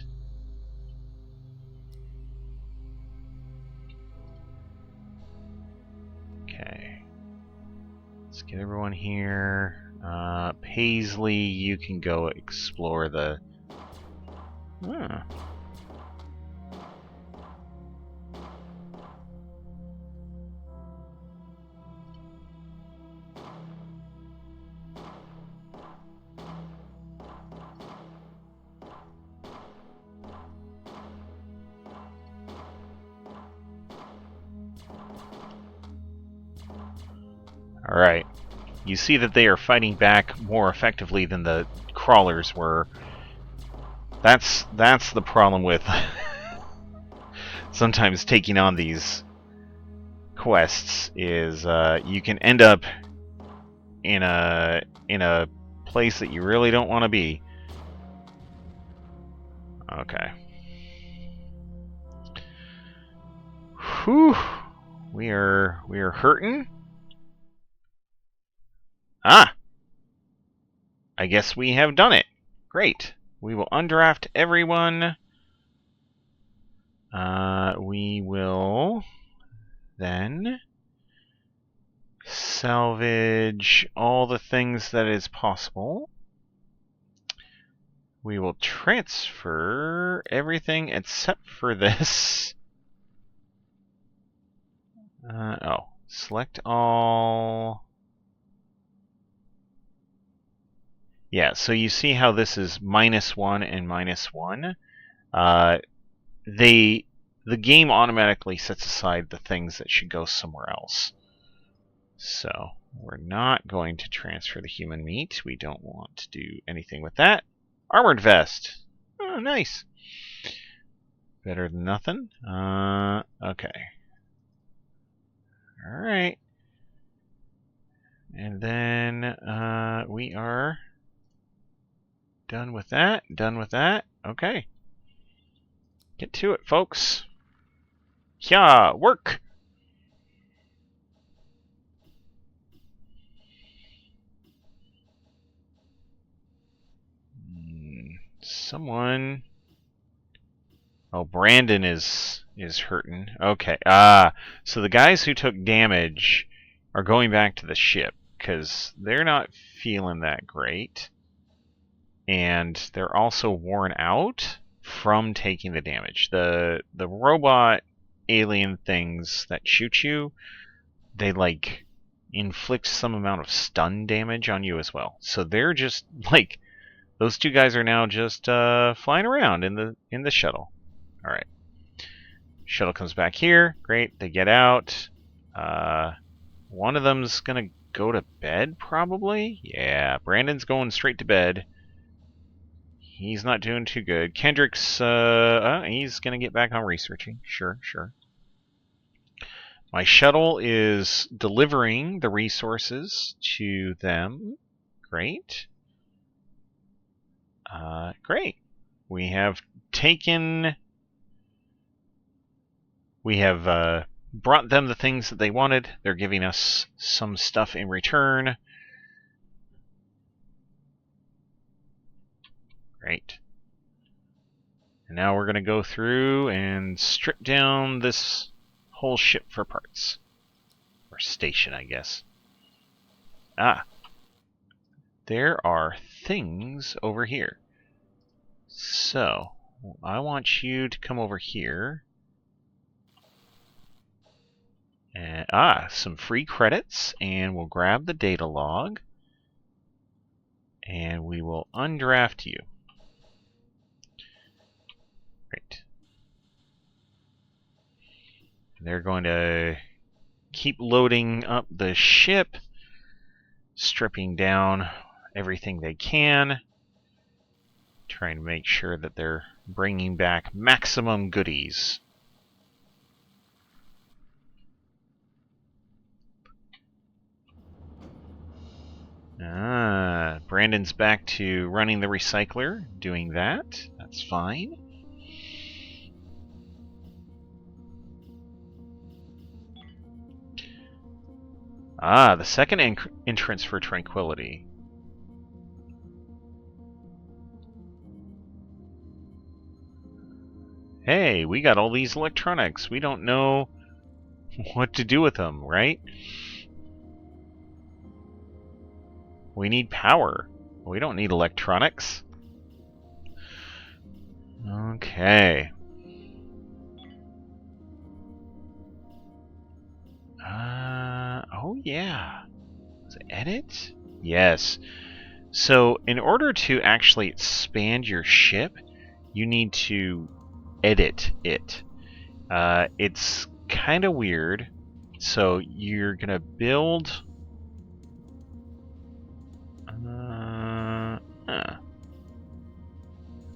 Okay. Let's get everyone here. Paisley, you can go explore the... Huh. Alright. You see that they are fighting back more effectively than the crawlers were. That's the problem with sometimes taking on these quests is you can end up in a place that you really don't want to be. Okay. Whew. We are hurting. Ah! I guess we have done it. Great. We will undraft everyone. We will then salvage all the things that is possible. We will transfer everything except for this. Oh, select all. Yeah, so you see how this is -1 and -1? The game automatically sets aside the things that should go somewhere else. So we're not going to transfer the human meat. We don't want to do anything with that. Armored vest. Oh, nice. Better than nothing. Okay. All right. And then we are done with that. Done with that. Okay. Get to it, folks. Yeah, work. Someone. Oh, Brandon is hurting. Okay. So the guys who took damage are going back to the ship because they're not feeling that great, and they're also worn out from taking the damage. The robot alien things that shoot you, they like inflict some amount of stun damage on you as well. So they're just like those two guys are now just flying around in the shuttle. All right. Shuttle comes back here. Great. They get out. One of them's gonna go to bed, probably. Yeah, Brandon's going straight to bed. He's not doing too good. Kendrick's, he's gonna get back on researching. Sure, sure. My shuttle is delivering the resources to them. Great. Great. We have taken... We have brought them the things that they wanted. They're giving us some stuff in return. Great. And now we're going to go through and strip down this whole ship for parts. Or station, I guess. Ah. There are things over here. So, I want you to come over here. And, some free credits. And we'll grab the data log. And we will undraft you. Great. They're going to keep loading up the ship, stripping down everything they can, trying to make sure that they're bringing back maximum goodies. Brandon's back to running the recycler, doing that. That's fine. The second entrance for Tranquility. Hey, we got all these electronics. We don't know what to do with them, right? We need power. We don't need electronics. Okay. Oh yeah. Was it edit? Yes. So in order to actually expand your ship, you need to edit it. It's kind of weird. So you're gonna build.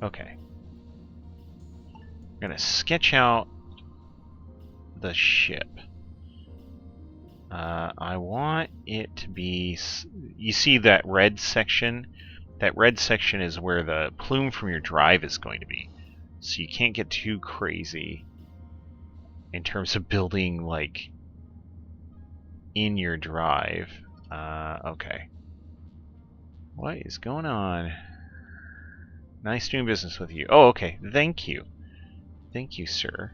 Okay. I'm gonna sketch out the ship. I want it to be. You see that red section? That red section is where the plume from your drive is going to be. So you can't get too crazy in terms of building, like, in your drive. Okay. What is going on? Nice doing business with you. Oh, okay. Thank you. Thank you, sir.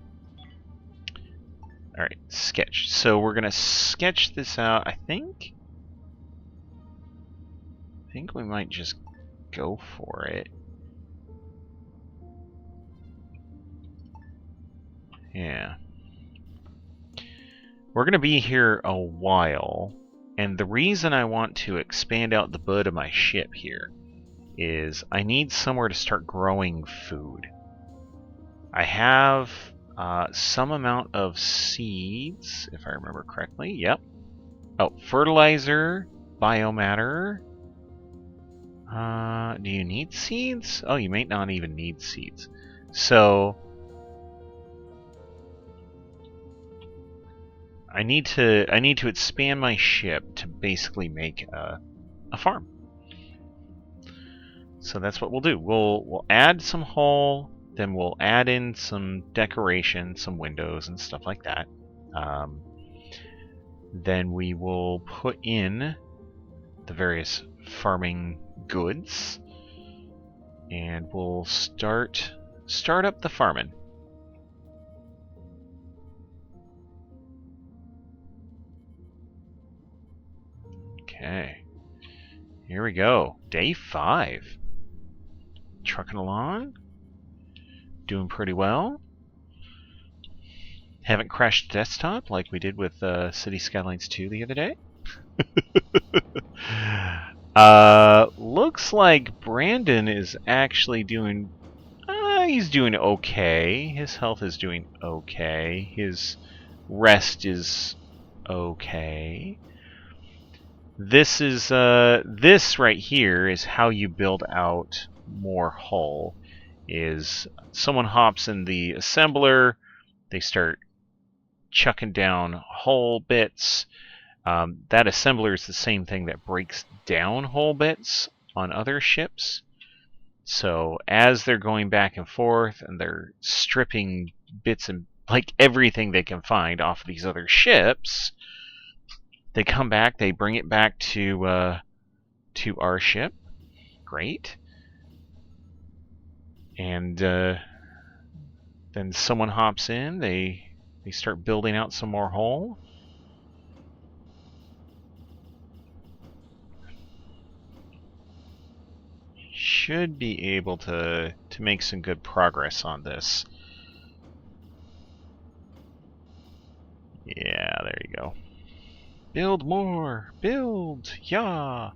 Alright, sketch. So we're going to sketch this out, I think we might just go for it. Yeah. We're going to be here a while, and the reason I want to expand out the bud of my ship here is I need somewhere to start growing food. I have some amount of seeds, if I remember correctly. Yep. Oh, fertilizer, biomatter. Do you need seeds? Oh, you may not even need seeds. So I need to expand my ship to basically make a farm. So that's what we'll do. We'll add some hull, then we'll add in some decoration, some windows and stuff like that. Then we will put in the various farming goods, and we'll start up the farming. Okay, here we go. Day 5. Trucking along, doing pretty well. Haven't crashed desktop like we did with City Skylines 2 the other day. Looks like Brandon is actually doing... he's doing okay. His health is doing okay. His rest is okay. This is this right here is how you build out more hull. Is someone hops in the assembler, they start chucking down hull bits. That assembler is the same thing that breaks down hull bits on other ships. So as they're going back and forth and they're stripping bits and like everything they can find off of these other ships, they come back, they bring it back to our ship. Great. And then someone hops in, they start building out some more hull. Should be able to make some good progress on this. Yeah, there you go. Build more! Build! Yeah!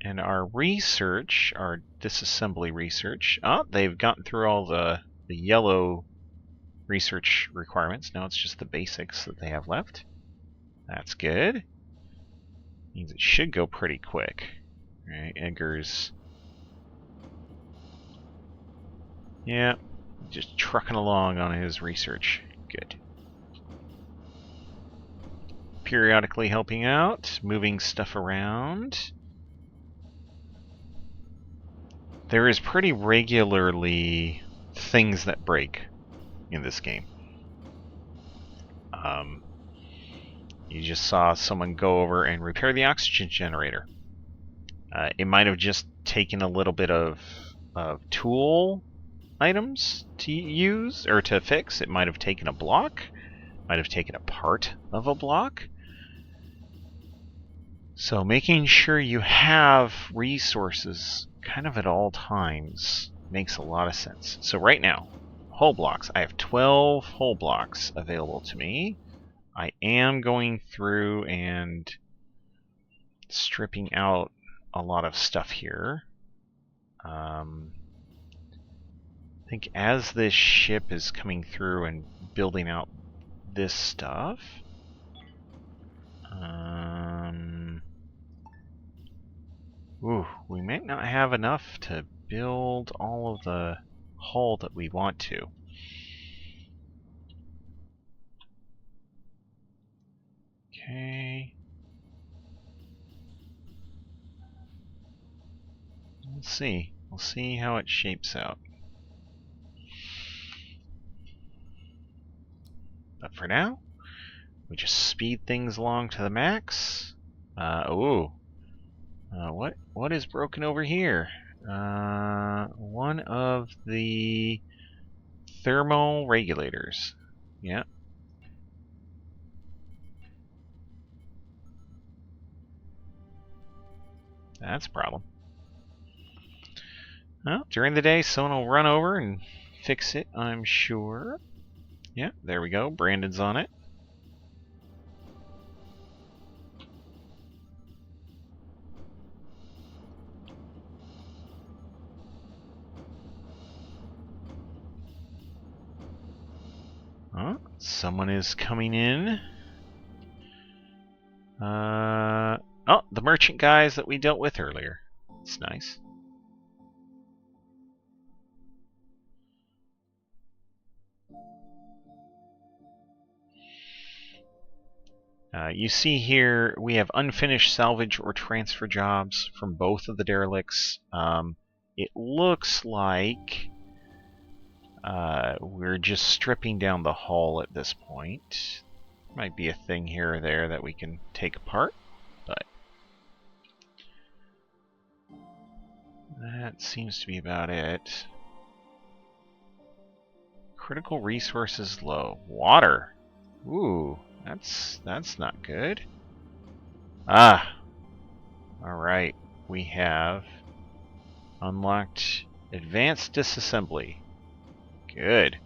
And our research, our disassembly research, they've gotten through all the yellow research requirements. Now it's just the basics that they have left. That's good. Means it should go pretty quick. Right, Edgar's... yeah, just trucking along on his research. Good. Periodically helping out, moving stuff around. There is pretty regularly things that break in this game. You just saw someone go over and repair the oxygen generator. It might have just taken a little bit of tool items to use or to fix. It might have taken a block, might have taken a part of a block. So making sure you have resources kind of at all times makes a lot of sense. So right now, hull blocks. I have 12 hull blocks available to me. I am going through and stripping out a lot of stuff here. I think as this ship is coming through and building out this stuff, we might not have enough to build all of the hull that we want to. Okay. Let's see. We'll see how it shapes out. But for now, we just speed things along to the max. What is broken over here? One of the thermal regulators. Yeah. That's a problem. Well, during the day, someone will run over and fix it, I'm sure. Yeah, there we go. Brandon's on it. Oh, someone is coming in. Oh, the merchant guys that we dealt with earlier. It's nice. You see here we have unfinished salvage or transfer jobs from both of the derelicts. It looks like we're just stripping down the hull at this point. Might be a thing here or there that we can take apart, but that seems to be about it. Critical resources low. Water. Ooh, that's not good. Ah. Alright. We have unlocked advanced disassembly. Good.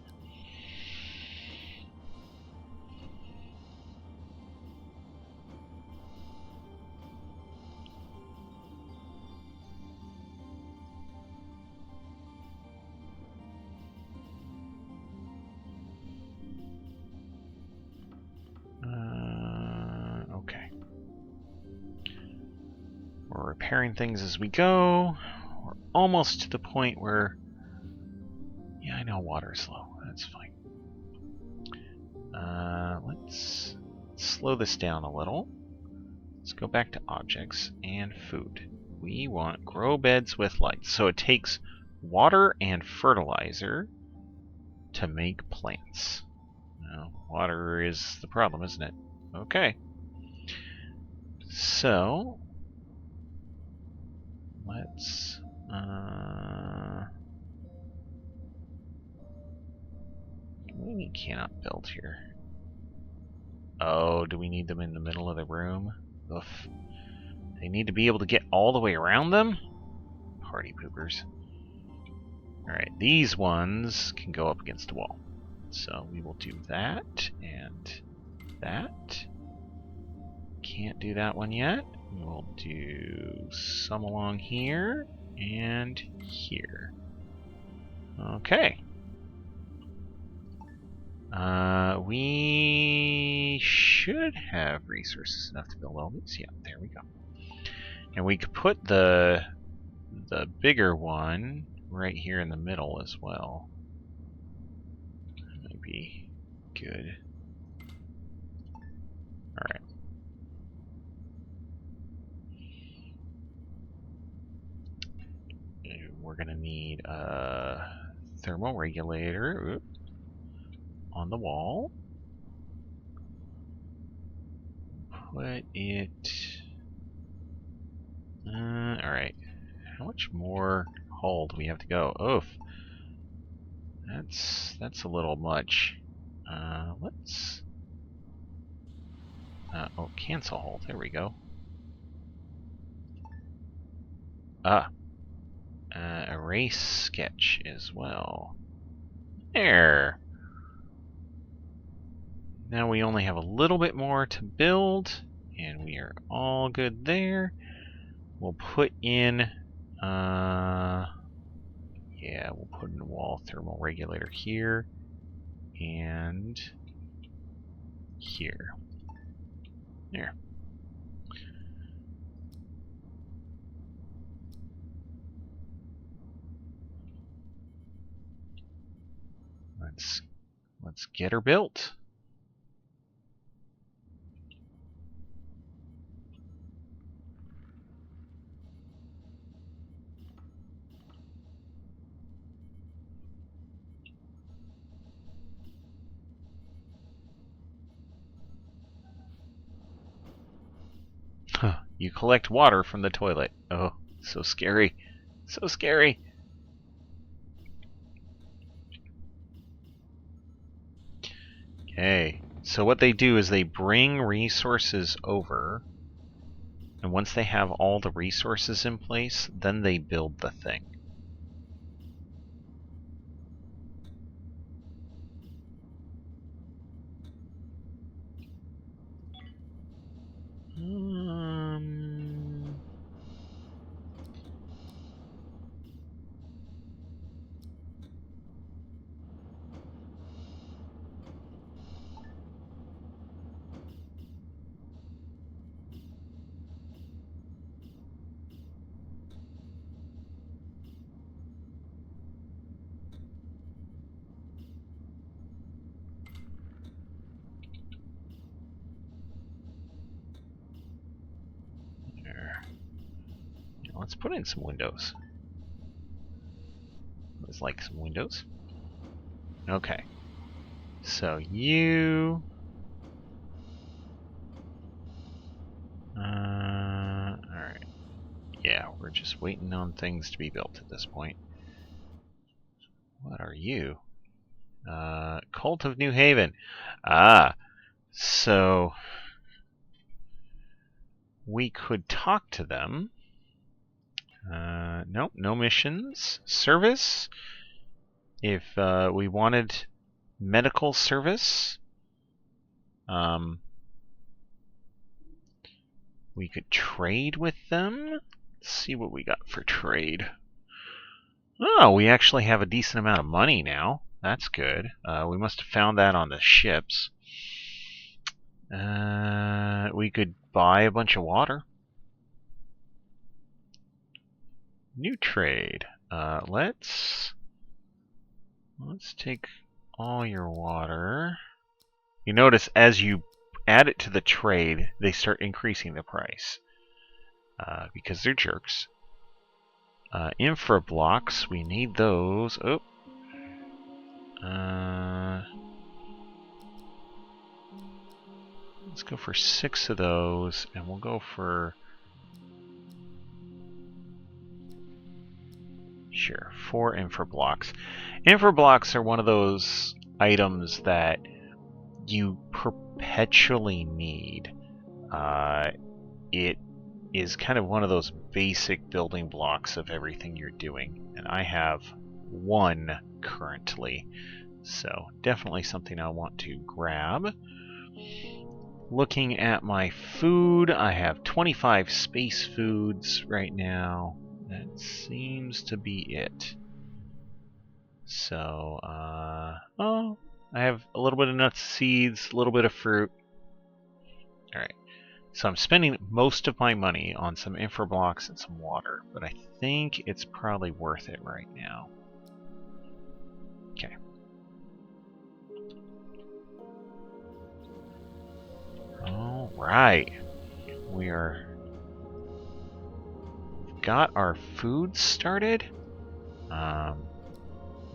Okay. We're repairing things as we go. We're almost to the point where... Yeah, I know water's low. That's fine. Let's slow this down a little. Let's go back to objects and food. We want grow beds with lights. So it takes water and fertilizer to make plants. Now, water is the problem, isn't it? Okay. So, let's... we cannot build here. Oh, do we need them in the middle of the room? Oof. They need to be able to get all the way around them? Party poopers. Alright, these ones can go up against the wall. So we will do that and that. Can't do that one yet. We'll do some along here and here. Okay. We should have resources enough to build all these. Yeah, there we go. And we could put the bigger one right here in the middle as well. That might be good. Alright. We're gonna need a thermal regulator on the wall. Put it... alright. How much more hull do we have to go? Oof. That's a little much. Let's... oh, cancel hull. There we go. Erase sketch as well. There. Now we only have a little bit more to build, and we are all good there. We'll put in, yeah, we'll put in a wall thermal regulator here, and here. There. Let's get her built. Huh. You collect water from the toilet. Oh, so scary. So scary. Okay, so what they do is they bring resources over, and once they have all the resources in place, then they build the thing. let's put in some windows. Let's like some windows. Okay. So you... alright. Yeah, we're just waiting on things to be built at this point. What are you? Cult of New Haven. Ah, so we could talk to them. Nope, no missions. Service. If we wanted medical service, we could trade with them. Let's see what we got for trade. Oh, we actually have a decent amount of money now. That's good. We must have found that on the ships. We could buy a bunch of water. New trade. Let's take all your water. You notice as you add it to the trade, they start increasing the price. Because they're jerks. Infra blocks, we need those. Oh. Let's go for 6 of those, and we'll go for... Sure, 4 infra blocks. Infra blocks are one of those items that you perpetually need. It is kind of one of those basic building blocks of everything you're doing, and I have 1 currently, so definitely something I want to grab. Looking at my food, I have 25 space foods right now. That seems to be it. So, oh, I have a little bit of nuts, seeds, a little bit of fruit. Alright, so I'm spending most of my money on some infra blocks and some water, but I think it's probably worth it right now. Okay. Alright. We are... got our food started.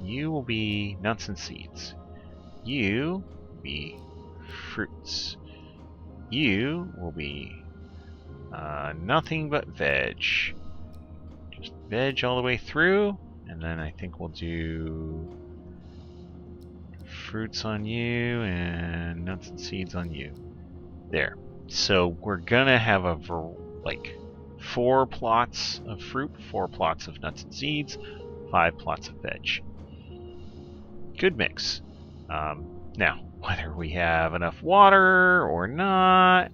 You will be nuts and seeds. You will be fruits. You will be nothing but veg. Just veg all the way through, and then I think we'll do fruits on you and nuts and seeds on you. There. So we're gonna have like 4 plots of fruit, 4 plots of nuts and seeds, 5 plots of veg. Good mix. Now, whether we have enough water or not...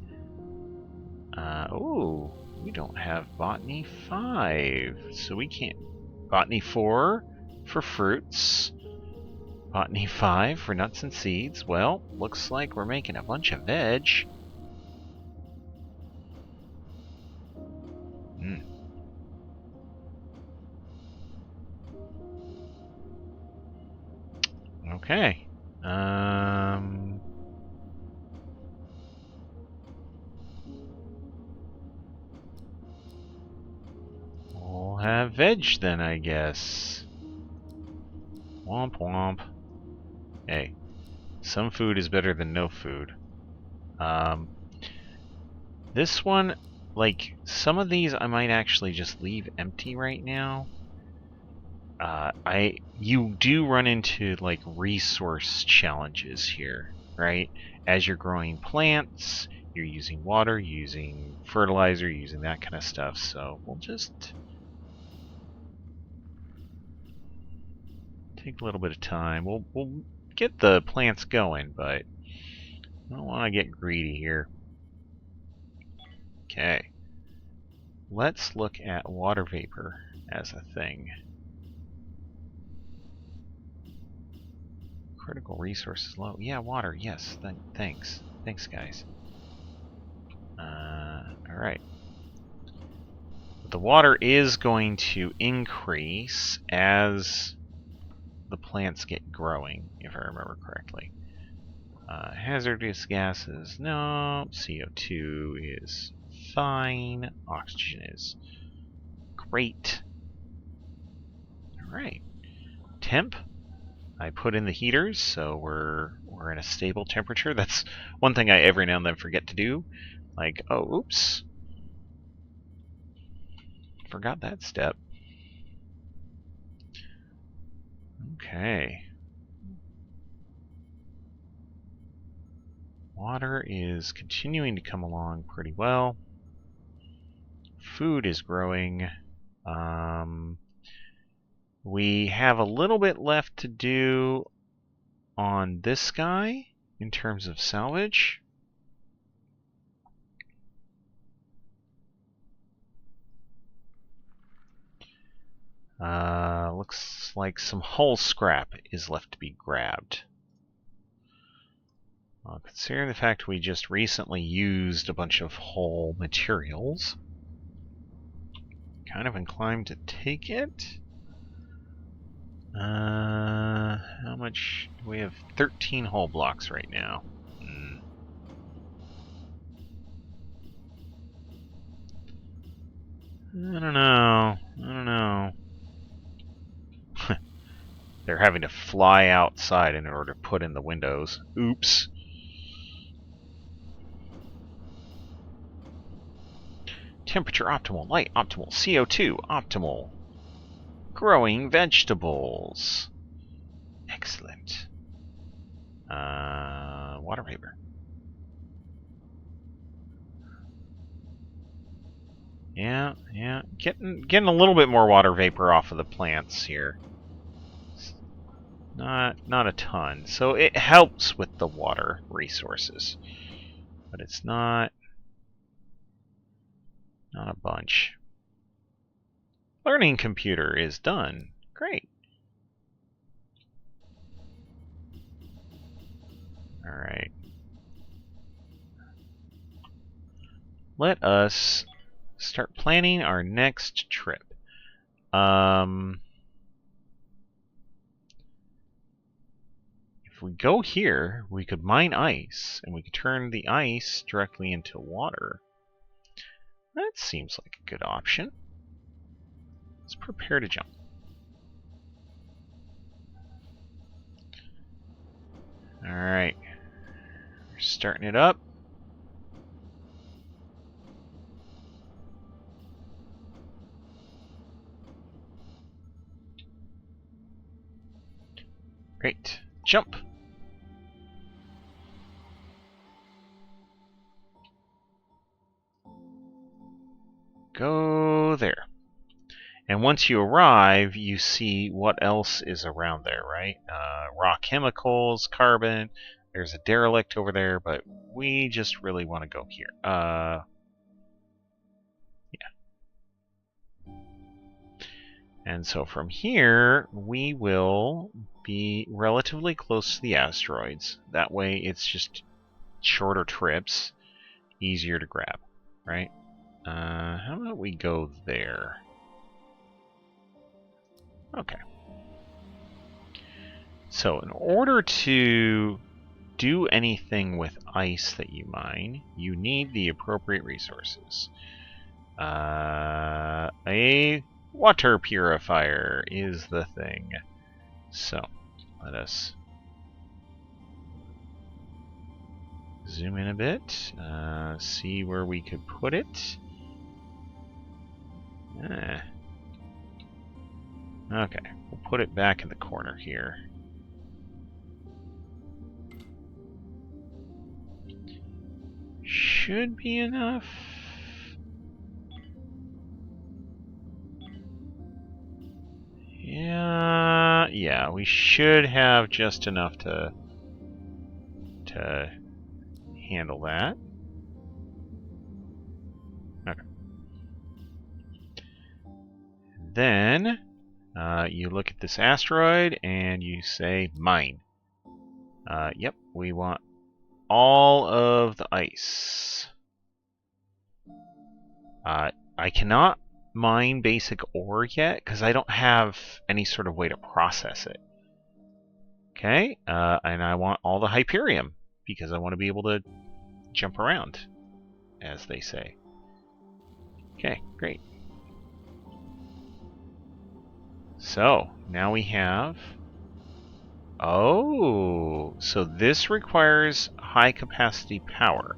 oh, we don't have Botany 5, so we can't... Botany 4 for fruits. Botany 5 for nuts and seeds. Well, looks like we're making a bunch of veg. Okay. We'll have veg then, I guess. Womp womp. Hey, some food is better than no food. This one, like, some of these I might actually just leave empty right now. You do run into, like, resource challenges here, right? As you're growing plants, you're using water, using fertilizer, using that kind of stuff, so we'll just take a little bit of time. We'll get the plants going, but I don't want to get greedy here. Okay. Let's look at water vapor as a thing. Critical resources low. Yeah, water. Yes. Thanks. Thanks, guys. Alright. The water is going to increase as the plants get growing, if I remember correctly. Hazardous gases, no. CO2 is fine. Oxygen is Great. Alright. Temp. I put in the heaters, so we're in a stable temperature. That's one thing I every now and then forget to do. Like, oh, oops. Forgot that step. Okay. Water is continuing to come along pretty well. Food is growing. We have a little bit left to do on this guy in terms of salvage. Looks like some hull scrap is left to be grabbed. Considering the fact we just recently used a bunch of hull materials, kind of inclined to take it. How much? We have 13 hull blocks right now. I don't know. They're having to fly outside in order to put in the windows. Oops. Temperature optimal, light optimal, CO2 optimal. Growing vegetables. Excellent. Water vapor. Yeah. Getting a little bit more water vapor off of the plants here. Not a ton. So it helps with the water resources. But it's not a bunch. Learning computer is done. Great. Alright. Let us start planning our next trip. If we go here, we could mine ice, and we could turn the ice directly into water. That seems like a good option. Let's prepare to jump. Alright. We're starting it up. Great. Jump! Go there. And once you arrive, you see what else is around there, right? Raw chemicals, carbon. There's a derelict over there, but we just really want to go here. Yeah. And so from here, we will be relatively close to the asteroids. That way, it's just shorter trips, easier to grab, right? How about we go there? Okay. So in order to do anything with ice that you mine, you need the appropriate resources. A water purifier is the thing. So let us zoom in a bit, see where we could put it. Okay, we'll put it back in the corner here. Should be enough. Yeah, we should have just enough to handle that. Okay. Then you look at this asteroid and you say mine. Yep, we want all of the ice. I cannot mine basic ore yet because I don't have any sort of way to process it. Okay, and I want all the Hyperium because I want to be able to jump around, as they say. Okay, great. So, now we have... Oh, so this requires high-capacity power.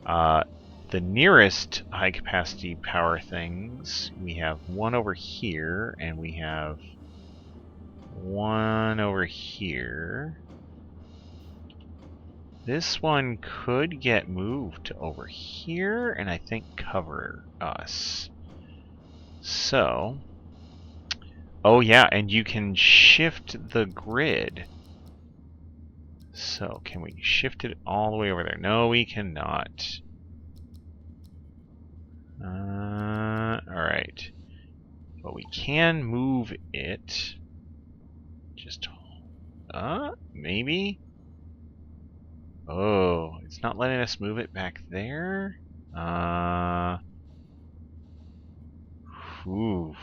The nearest high-capacity power things, we have one over here, and we have one over here. This one could get moved to over here, and I think cover us. So... Oh yeah, and you can shift the grid. So, can we shift it all the way over there? No, we cannot. Alright. But we can move it. Just... maybe? Oh, it's not letting us move it back there? Oof.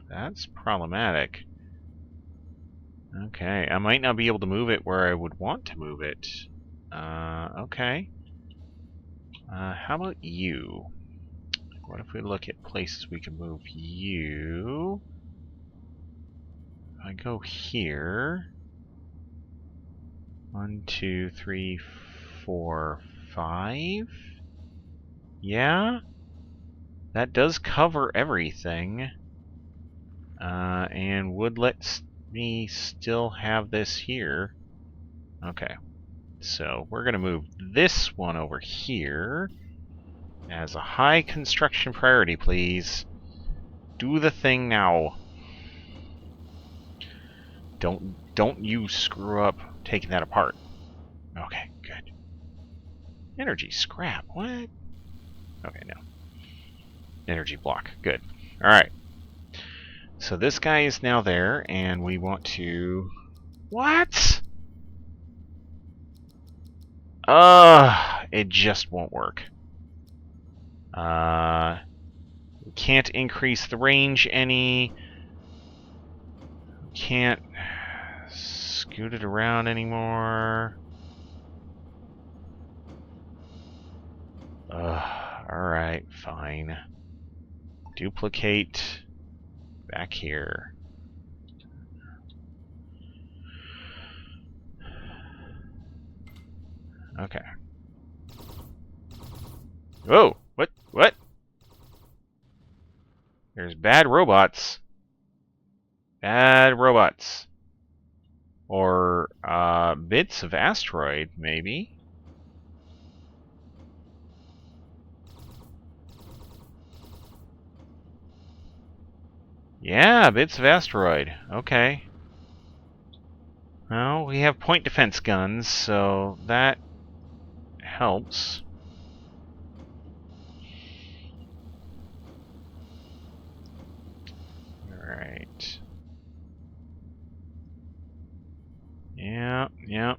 That's problematic. Okay, I might not be able to move it where I would want to move it. Okay. How about you? What if we look at places we can move you? If I go here... 1, 2, 3, 4, 5? Yeah? That does cover everything. And would let me still have this here. Okay. So we're going to move this one over here as a high construction priority, please. Do the thing now. Don't you screw up taking that apart. Okay, good. Energy scrap. What? Okay, no. Energy block. Good. Alright. So this guy is now there, and we want to... What? It just won't work. We can't increase the range any. Can't scoot it around anymore. Alright, fine. Duplicate back here. Okay. Whoa! What? What? There's bad robots. Bad robots. Or, bits of asteroid, maybe? Yeah, bits of asteroid. Okay. Well, we have point defense guns, so that helps. Alright. Yeah.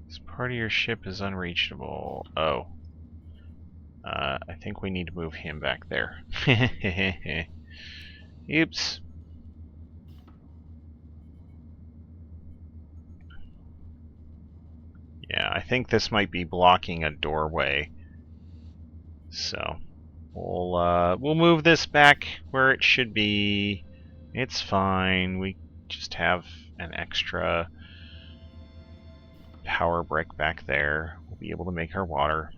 This part of your ship is unreachable. Oh. I think we need to move him back there. Oops. Yeah, I think this might be blocking a doorway. So, we'll move this back where it should be. It's fine. We just have an extra power brick back there. We'll be able to make our water.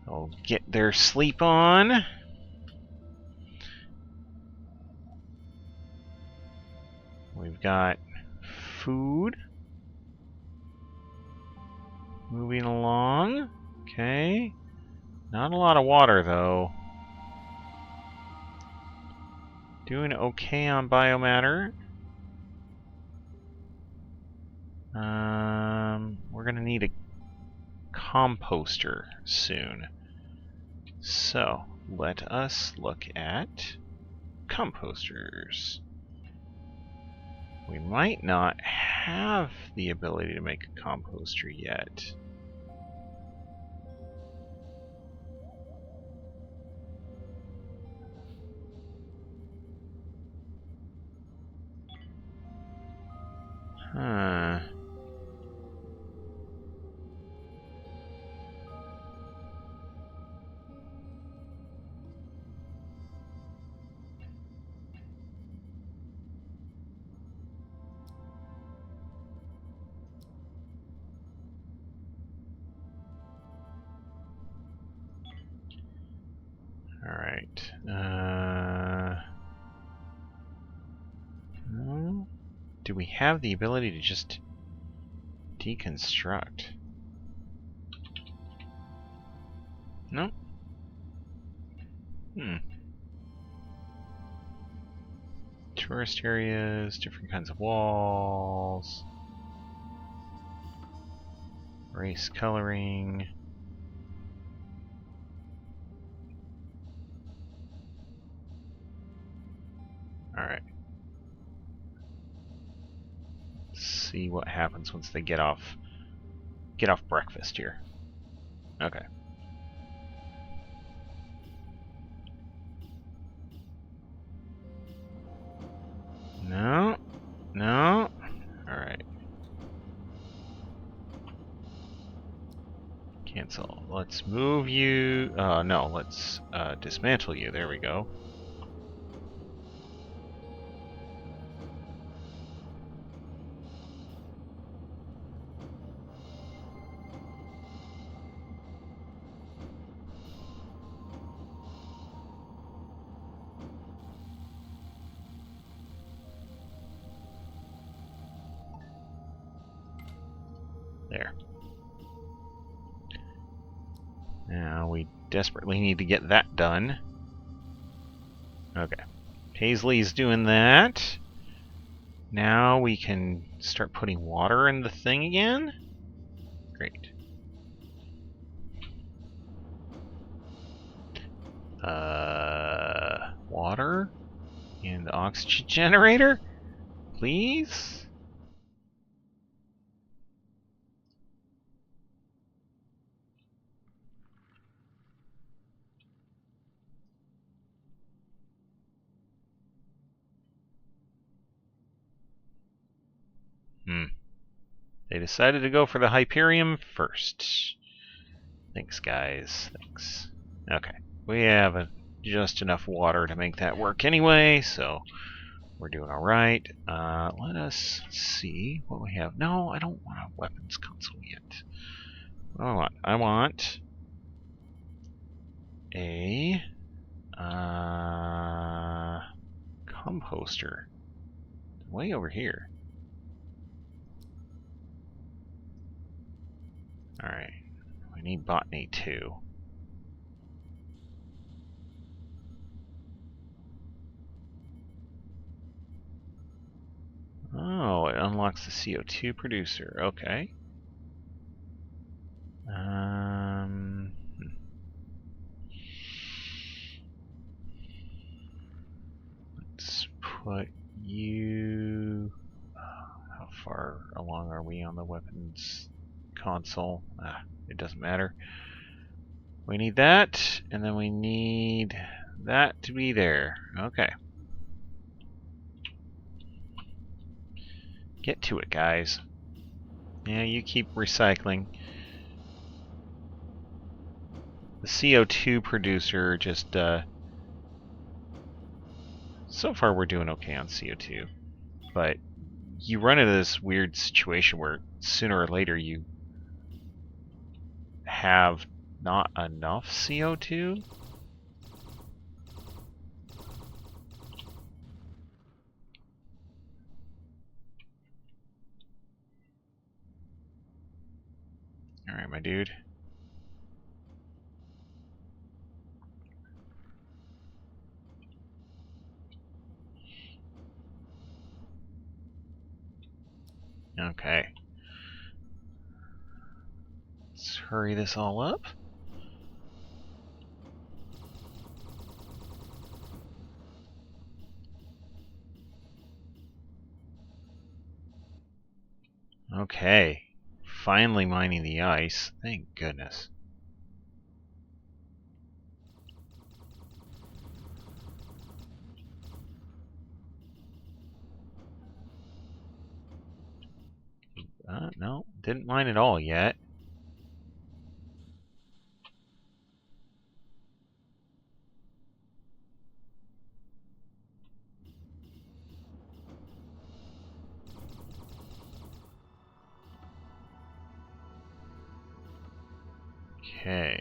They'll get their sleep on. We've got food. Moving along. Okay. Not a lot of water, though. Doing okay on biomatter. We're gonna need a composter soon. So, let us look at composters. We might not have the ability to make a composter yet. Huh. Alright. Do we have the ability to just deconstruct? No. Tourist areas, different kinds of walls, race coloring. Alright. Let's see what happens once they get off breakfast here. Okay. No. No. Alright. Cancel. Let's move you. No, let's dismantle you. There we go. There. Now we desperately need to get that done. Okay. Paisley's doing that. Now we can start putting water in the thing again. Great. Water in the oxygen generator, please. They decided to go for the Hyperium first. Thanks, guys. Thanks. Okay. We have just enough water to make that work anyway, so we're doing alright. Let us see what we have. No, I don't want a weapons console yet. What do I want? I want a composter. Way over here. Alright. We need botany too. Oh, it unlocks the CO2 producer. Okay. Let's put you... How far along are we on the weapons console? It doesn't matter. We need that, and then we need that to be there. Okay. Get to it, guys. Yeah, you keep recycling. The CO2 producer just, so far we're doing okay on CO2. But you run into this weird situation where sooner or later you have not enough CO2. Alright, my dude. Okay. Let's hurry this all up. Okay. Finally mining the ice. Thank goodness. No, didn't mine at all yet. Okay.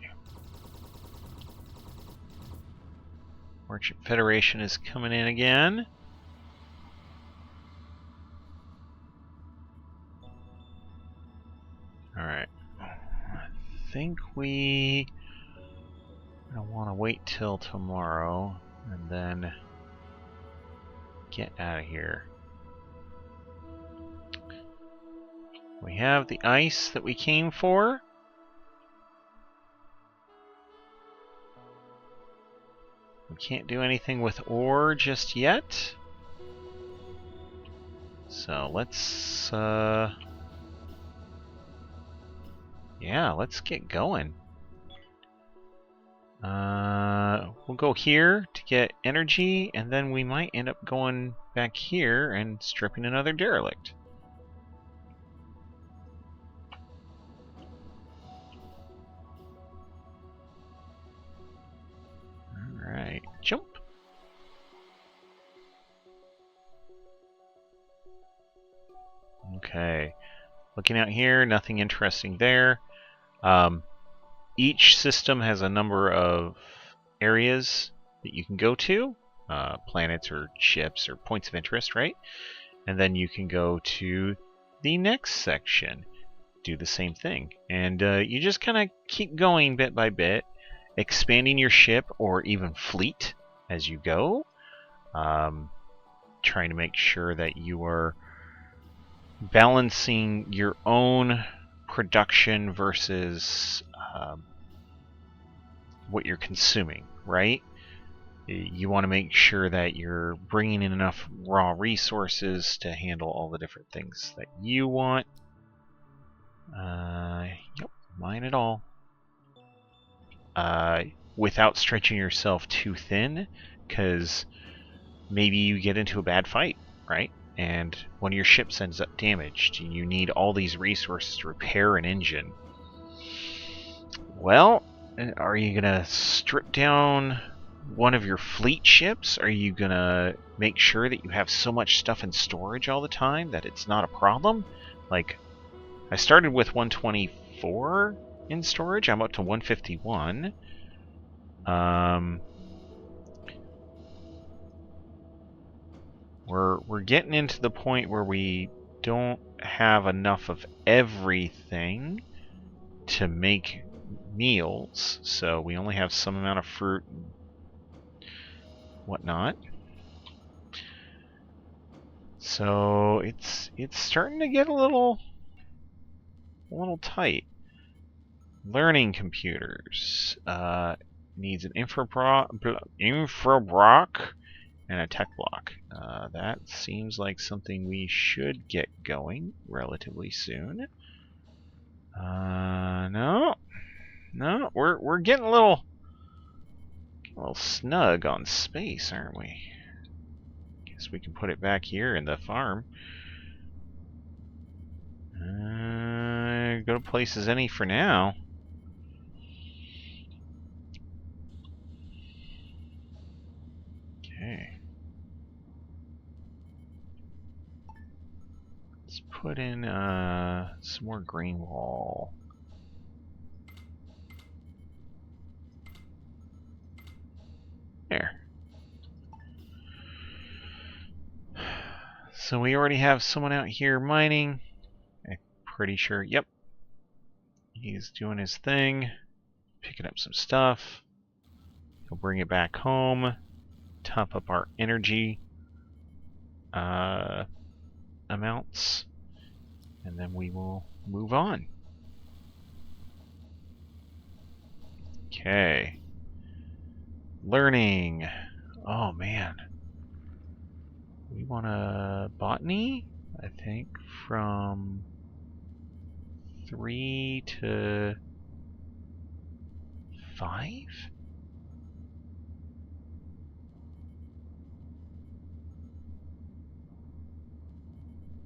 Merchant Federation is coming in again. Alright. I think we don't want to wait till tomorrow and then get out of here. We have the ice that we came for. We can't do anything with ore just yet. So let's yeah, let's get going. We'll go here to get energy, and then we might end up going back here and stripping another derelict. Alright, jump. Okay, looking out here, nothing interesting there. Each system has a number of areas that you can go to, planets or ships or points of interest, right? And then you can go to the next section, do the same thing. And you just kind of keep going bit by bit, expanding your ship or even fleet as you go, trying to make sure that you are balancing your own production versus what you're consuming, right? You want to make sure that you're bringing in enough raw resources to handle all the different things that you want. Yep, mine at all. Without stretching yourself too thin, because maybe you get into a bad fight, right? And one of your ships ends up damaged, and you need all these resources to repair an engine. Well, are you going to strip down one of your fleet ships? Are you going to make sure that you have so much stuff in storage all the time that it's not a problem? Like, I started with 124 in storage. I'm up to 151. We're getting into the point where we don't have enough of everything to make meals, so we only have some amount of fruit and whatnot. So it's starting to get a little tight. Learning computers needs an infrablock and a tech block. That seems like something we should get going relatively soon. No, we're getting a little snug on space, aren't we? Guess we can put it back here in the farm. Go to places any for now. Okay. Let's put in some more green wall. There. So we already have someone out here mining. I'm pretty sure. Yep. He's doing his thing. Picking up some stuff. He'll bring it back home. Top up our energy amounts. And then we will move on. Okay. Learning. Oh man. We want a botany, I think, from 3 to 5?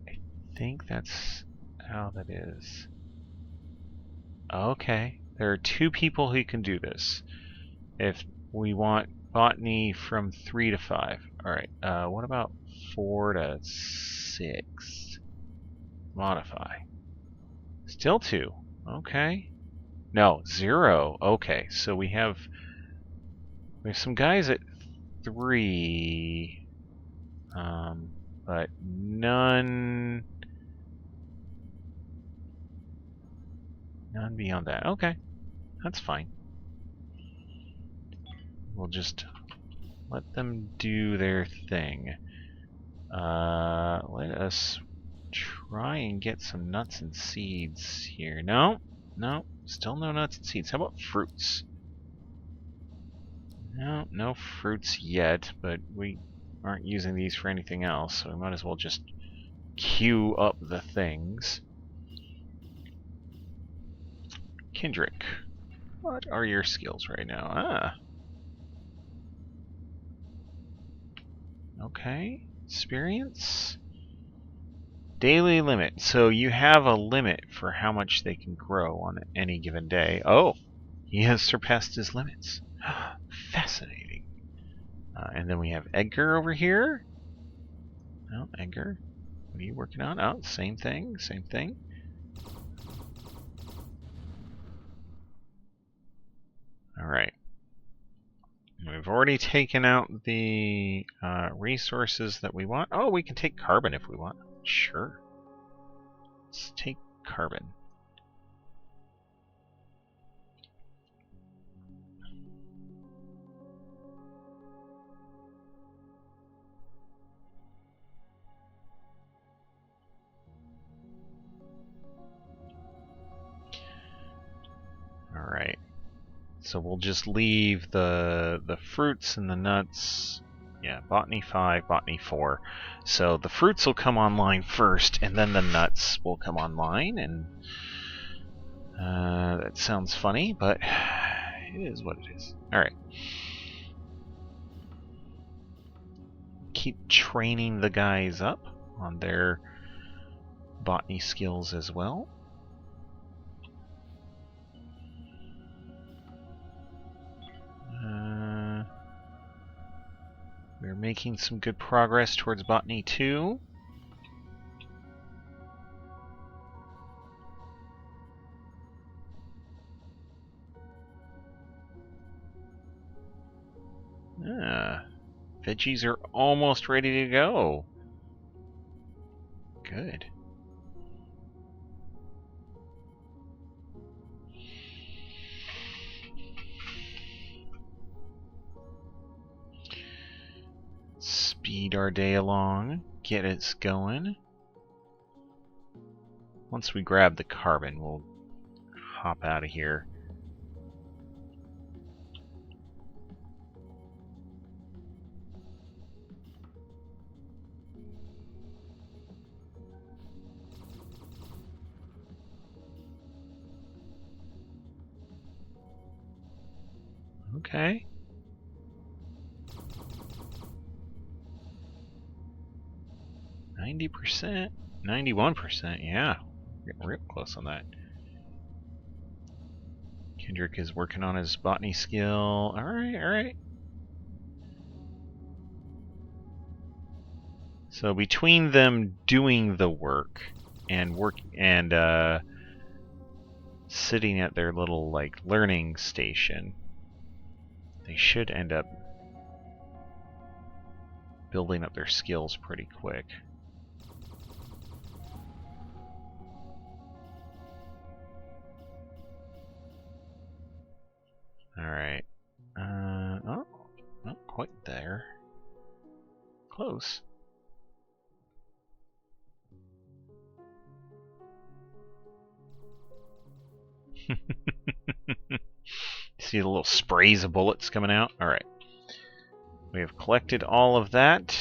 I think that's how that is. Okay, there are 2 people who can do this. If we want botany from 3 to 5. Alright, what about 4 to 6? Modify. Still 2. Okay. No, 0. Okay, so we have some guys at 3, but none beyond that. Okay, that's fine. We'll just let them do their thing. Let us try and get some nuts and seeds here. No, still no nuts and seeds. How about fruits? No fruits yet, but we aren't using these for anything else, so we might as well just queue up the things. Kendrick, what are your skills right now? Okay. Experience. Daily limit. So you have a limit for how much they can grow on any given day. Oh, he has surpassed his limits. Fascinating. And then we have Edgar over here. Oh, Edgar, what are you working on? Oh, same thing, same thing. Alright. We've already taken out the resources that we want. Oh, we can take carbon if we want. Sure. Let's take carbon. Alright. So we'll just leave the fruits and the nuts. Yeah, botany 5, botany 4. So the fruits will come online first, and then the nuts will come online. And that sounds funny, but it is what it is. Alright. Keep training the guys up on their botany skills as well. We're making some good progress towards botany 2. Veggies are almost ready to go. Good. Speed our day along, get us going. Once we grab the carbon, we'll hop out of here. Okay. 90%, 91%, yeah. Getting real close on that. Kendrick is working on his botany skill. Alright. So between them doing the work and sitting at their little learning station, they should end up building up their skills pretty quick. Alright. Oh, not quite there. Close. See the little sprays of bullets coming out? Alright. We have collected all of that.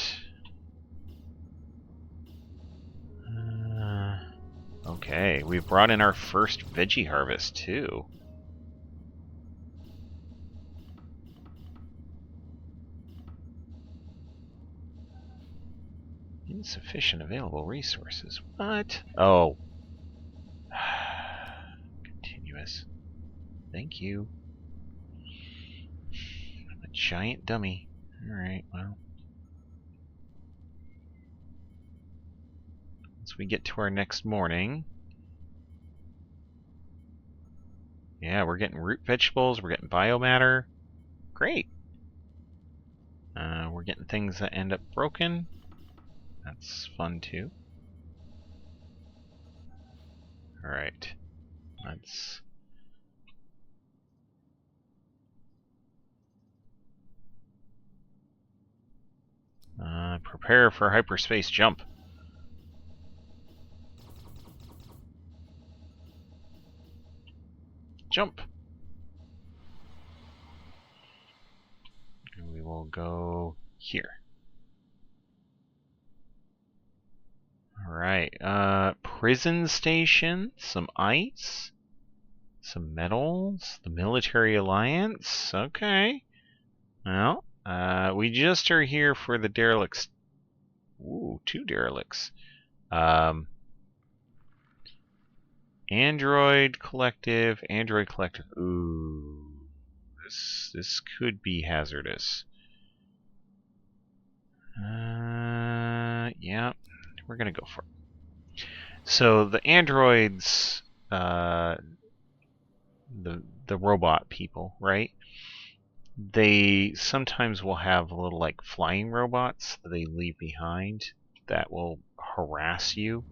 Okay, we've brought in our first veggie harvest, too. Insufficient available resources. What? Oh. Thank you. I'm a giant dummy. Alright, well. Once we get to our next morning. Yeah, we're getting root vegetables, we're getting biomatter. Great. We're getting things that end up broken. That's fun too. Alright. Let's... prepare for hyperspace jump. Jump! And we will go here. Alright, prison station, some ice, some metals, the military alliance, okay. Well, we just are here for the derelicts. Ooh, 2 derelicts. Android Collective. Ooh, this could be hazardous. Yeah, we're gonna go for it. So the androids, the robot people, right? They sometimes will have little like flying robots that they leave behind that will harass you.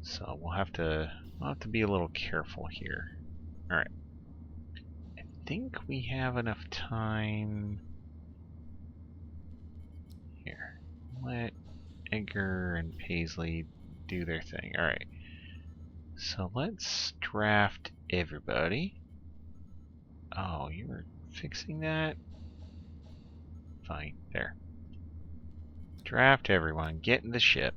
So we'll have to be a little careful here. All right. I think we have enough time. Here, let Edgar and Paisley do their thing. All right. So let's draft everybody. Oh, you were fixing that? Fine. There. Draft everyone. Get in the ship.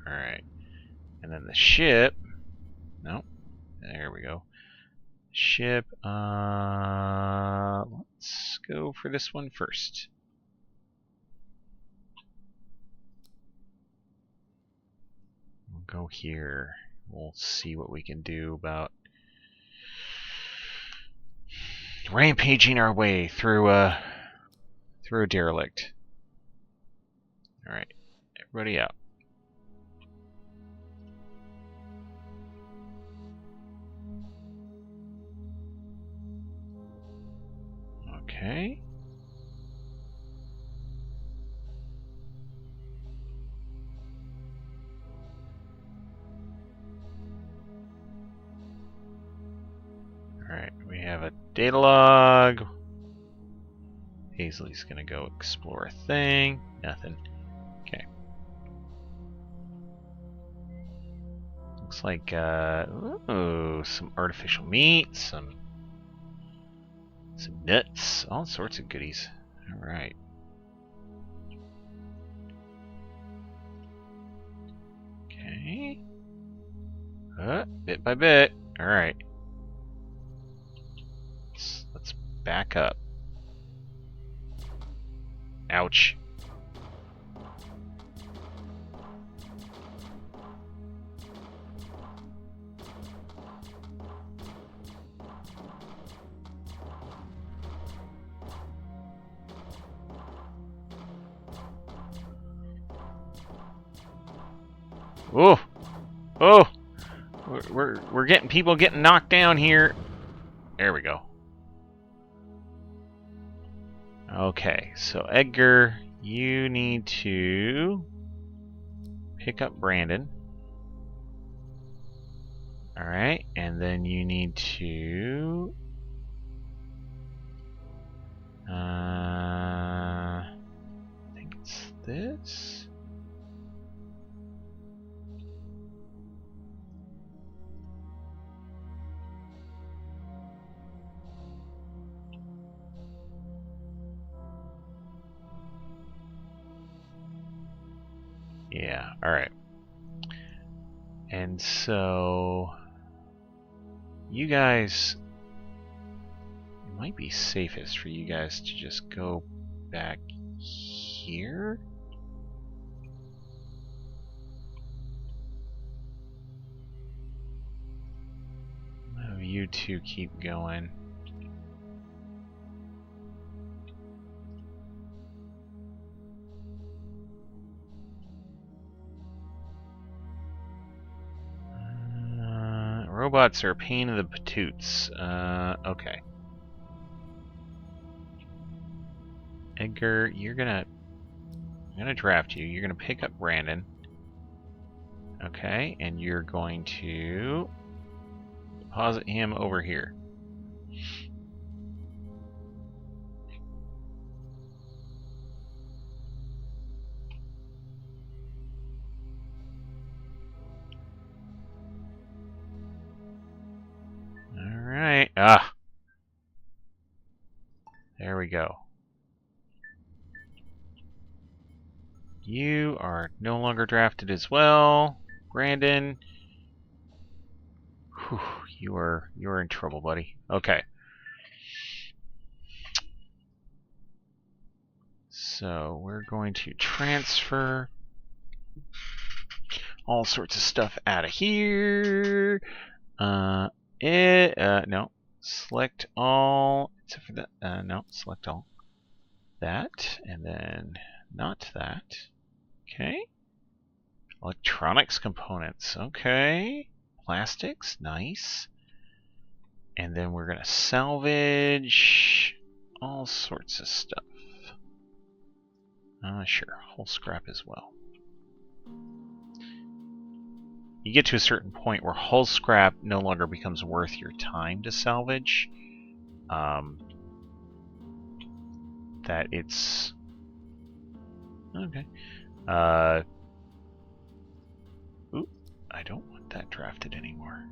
Alright. And then the ship... Nope. There we go. Ship... let's go for this one first. We'll go here. We'll see what we can do about rampaging our way through a derelict. Alright. Everybody out. Okay. Alright, we have a data log. Paisley's gonna go explore a thing. Nothing. Okay. Looks like, ooh, some artificial meat, some nuts, all sorts of goodies. Alright. Okay. Bit by bit. Alright. Let's back up. Ouch. Oh, oh, we're getting people getting knocked down here. There we go. Okay, so Edgar, you need to pick up Brandon. All right, and then you need to I think it's this. Yeah, alright. And so you guys, it might be safest for you guys to just go back here. you two keep going. Robots are a pain in the patoots. Okay. Edgar, I'm gonna draft you. You're gonna pick up Brandon. Okay, and you're going to deposit him over here. Alright. There we go. You are no longer drafted as well. Brandon. Whew, you're in trouble, buddy. Okay. So we're going to transfer all sorts of stuff out of here. No. Select all, except for that. No, select all. That, and then not that. Okay. Electronics components. Okay. Plastics. Nice. And then we're going to salvage all sorts of stuff. Sure. Whole scrap as well. You get to a certain point where hull scrap no longer becomes worth your time to salvage. That it's... Okay. Oop, I don't want that drafted anymore.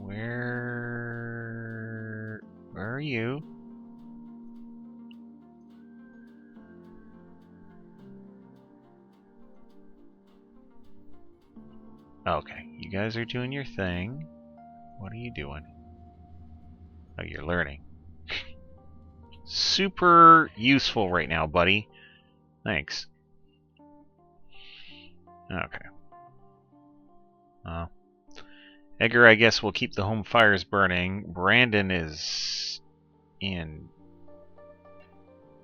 Where are you? Okay, you guys are doing your thing. What are you doing? Oh, you're learning. Super useful right now, buddy. Thanks. Okay. Edgar, I guess we'll keep the home fires burning. Brandon is in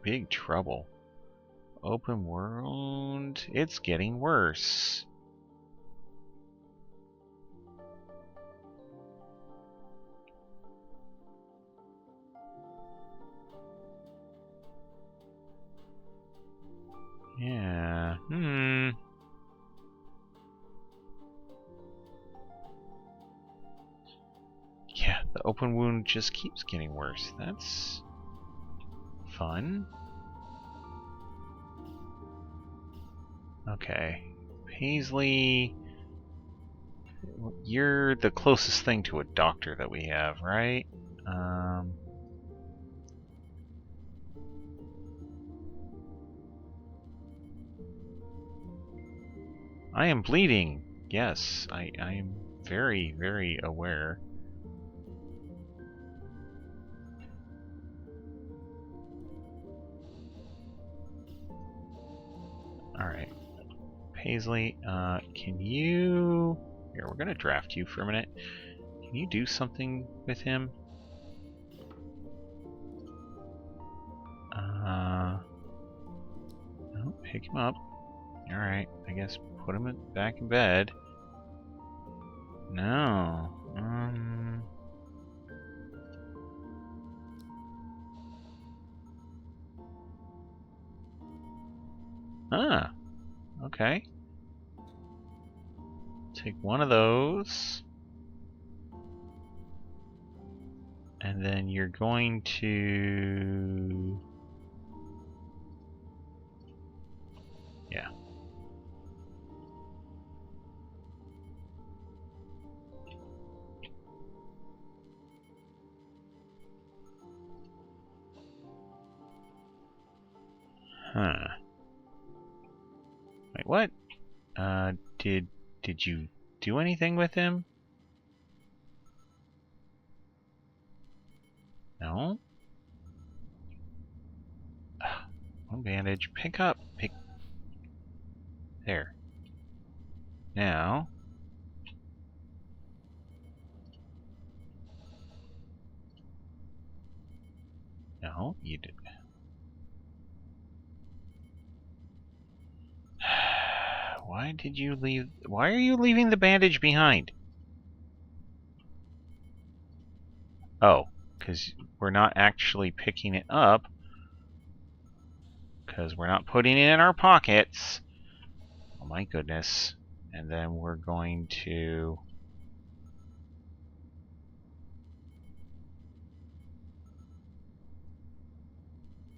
big trouble. Open world. It's getting worse. Yeah. Yeah, the open wound just keeps getting worse. That's fun. Okay. Paisley, you're the closest thing to a doctor that we have, right? I am bleeding. Yes, I am very, very aware. Alright. Paisley, can you... Here, we're gonna draft you for a minute. Can you do something with him? No, pick him up. Alright, I guess put him back in bed. No. Okay. Take one of those. And then you're going to... Yeah. Huh. Wait, what? Did you do anything with him? No? One bandage. Pick up. There. Now... No, you did. Why did you leave? Why are you leaving the bandage behind? Oh, because we're not actually picking it up. Because we're not putting it in our pockets. Oh my goodness. And then we're going to...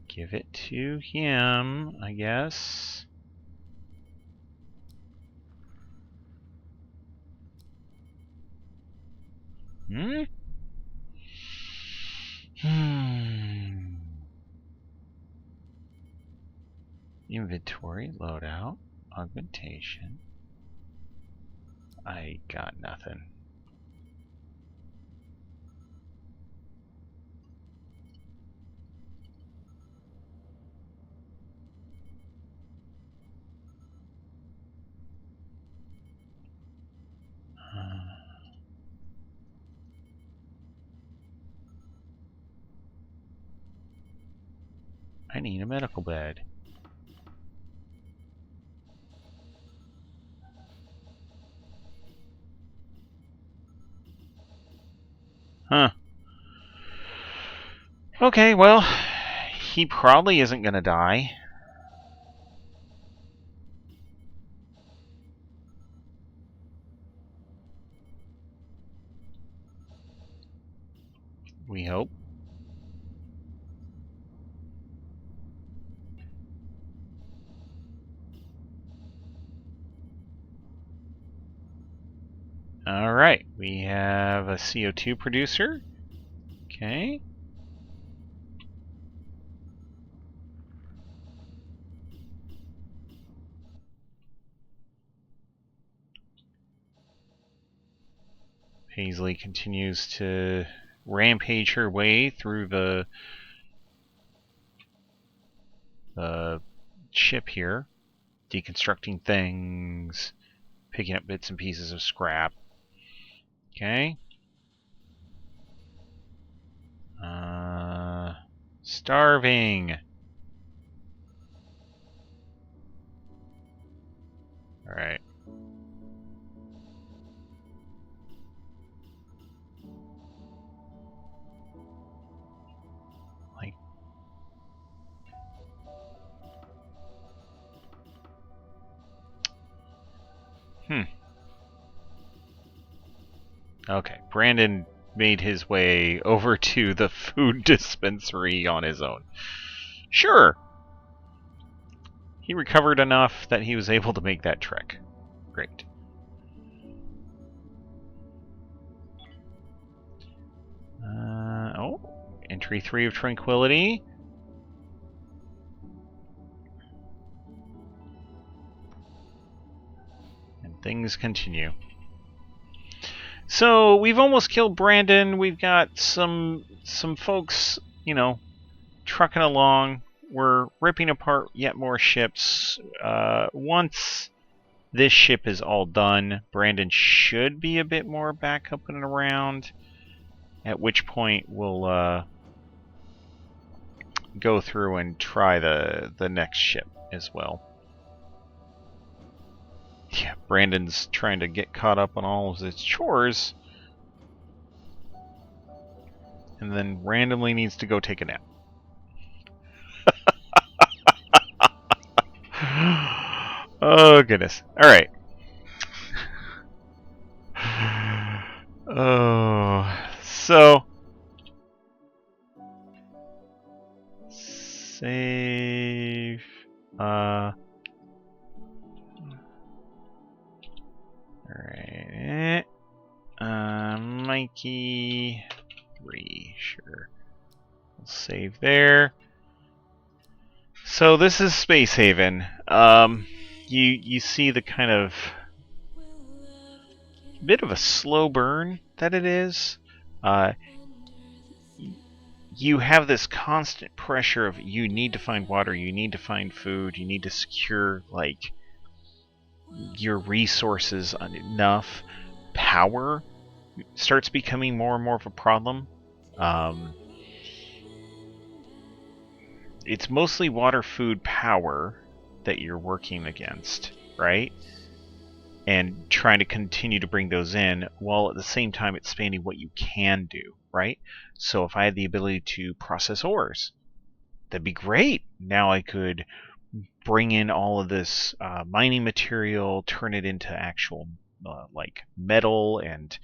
give it to him, I guess. Inventory, loadout, augmentation. I got nothing. I need a medical bed. Huh. Okay, well, he probably isn't gonna die. We hope. Alright, we have a CO2 producer. Okay. Paisley continues to rampage her way through the ship here, deconstructing things, picking up bits and pieces of scrap. Okay. Starving. Alright. Like... Okay, Brandon made his way over to the food dispensary on his own. Sure. He recovered enough that he was able to make that trek. Great. Entry 3 of Tranquility. And things continue. So, we've almost killed Brandon. We've got some folks, you know, trucking along. We're ripping apart yet more ships. Once this ship is all done, Brandon should be a bit more back up and around. At which point we'll go through and try the next ship as well. Yeah, Brandon's trying to get caught up on all of his chores, and then randomly needs to go take a nap. Oh, goodness. Alright. Oh, so... Save... Alright. Mikey... 3, sure. We'll save there. So this is Space Haven. You see the kind of bit of a slow burn that it is. You have this constant pressure of you need to find water, you need to find food, you need to secure like your resources enough, power starts becoming more and more of a problem. It's mostly water, food, power that you're working against, right? And trying to continue to bring those in while at the same time expanding what you can do, right? So if I had the ability to process ores, that'd be great. Now I could bring in all of this mining material, turn it into actual like metal, and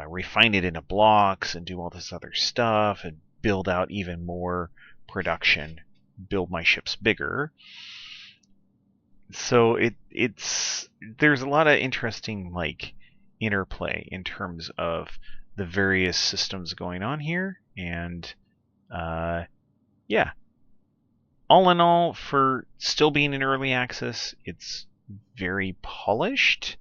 refine it into blocks, and do all this other stuff, and build out even more production, build my ships bigger. So it's there's a lot of interesting like interplay in terms of the various systems going on here, and yeah, all in all, for still being in early access, it's very polished.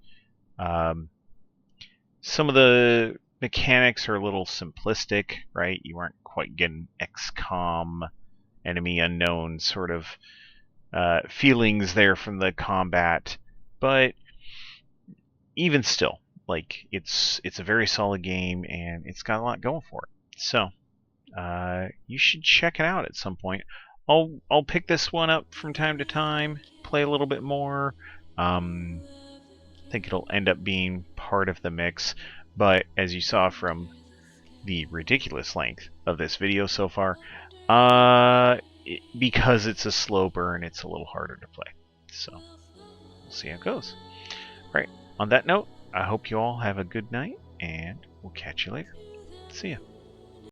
Some of the mechanics are a little simplistic, right? You aren't quite getting XCOM, enemy unknown sort of feelings there from the combat, but even still, like it's a very solid game and it's got a lot going for it. So you should check it out at some point. I'll pick this one up from time to time, play a little bit more. I think it'll end up being part of the mix, but as you saw from the ridiculous length of this video so far, because it's a slow burn, it's a little harder to play. So we'll see how it goes. All right. On that note, I hope you all have a good night, and we'll catch you later. See ya.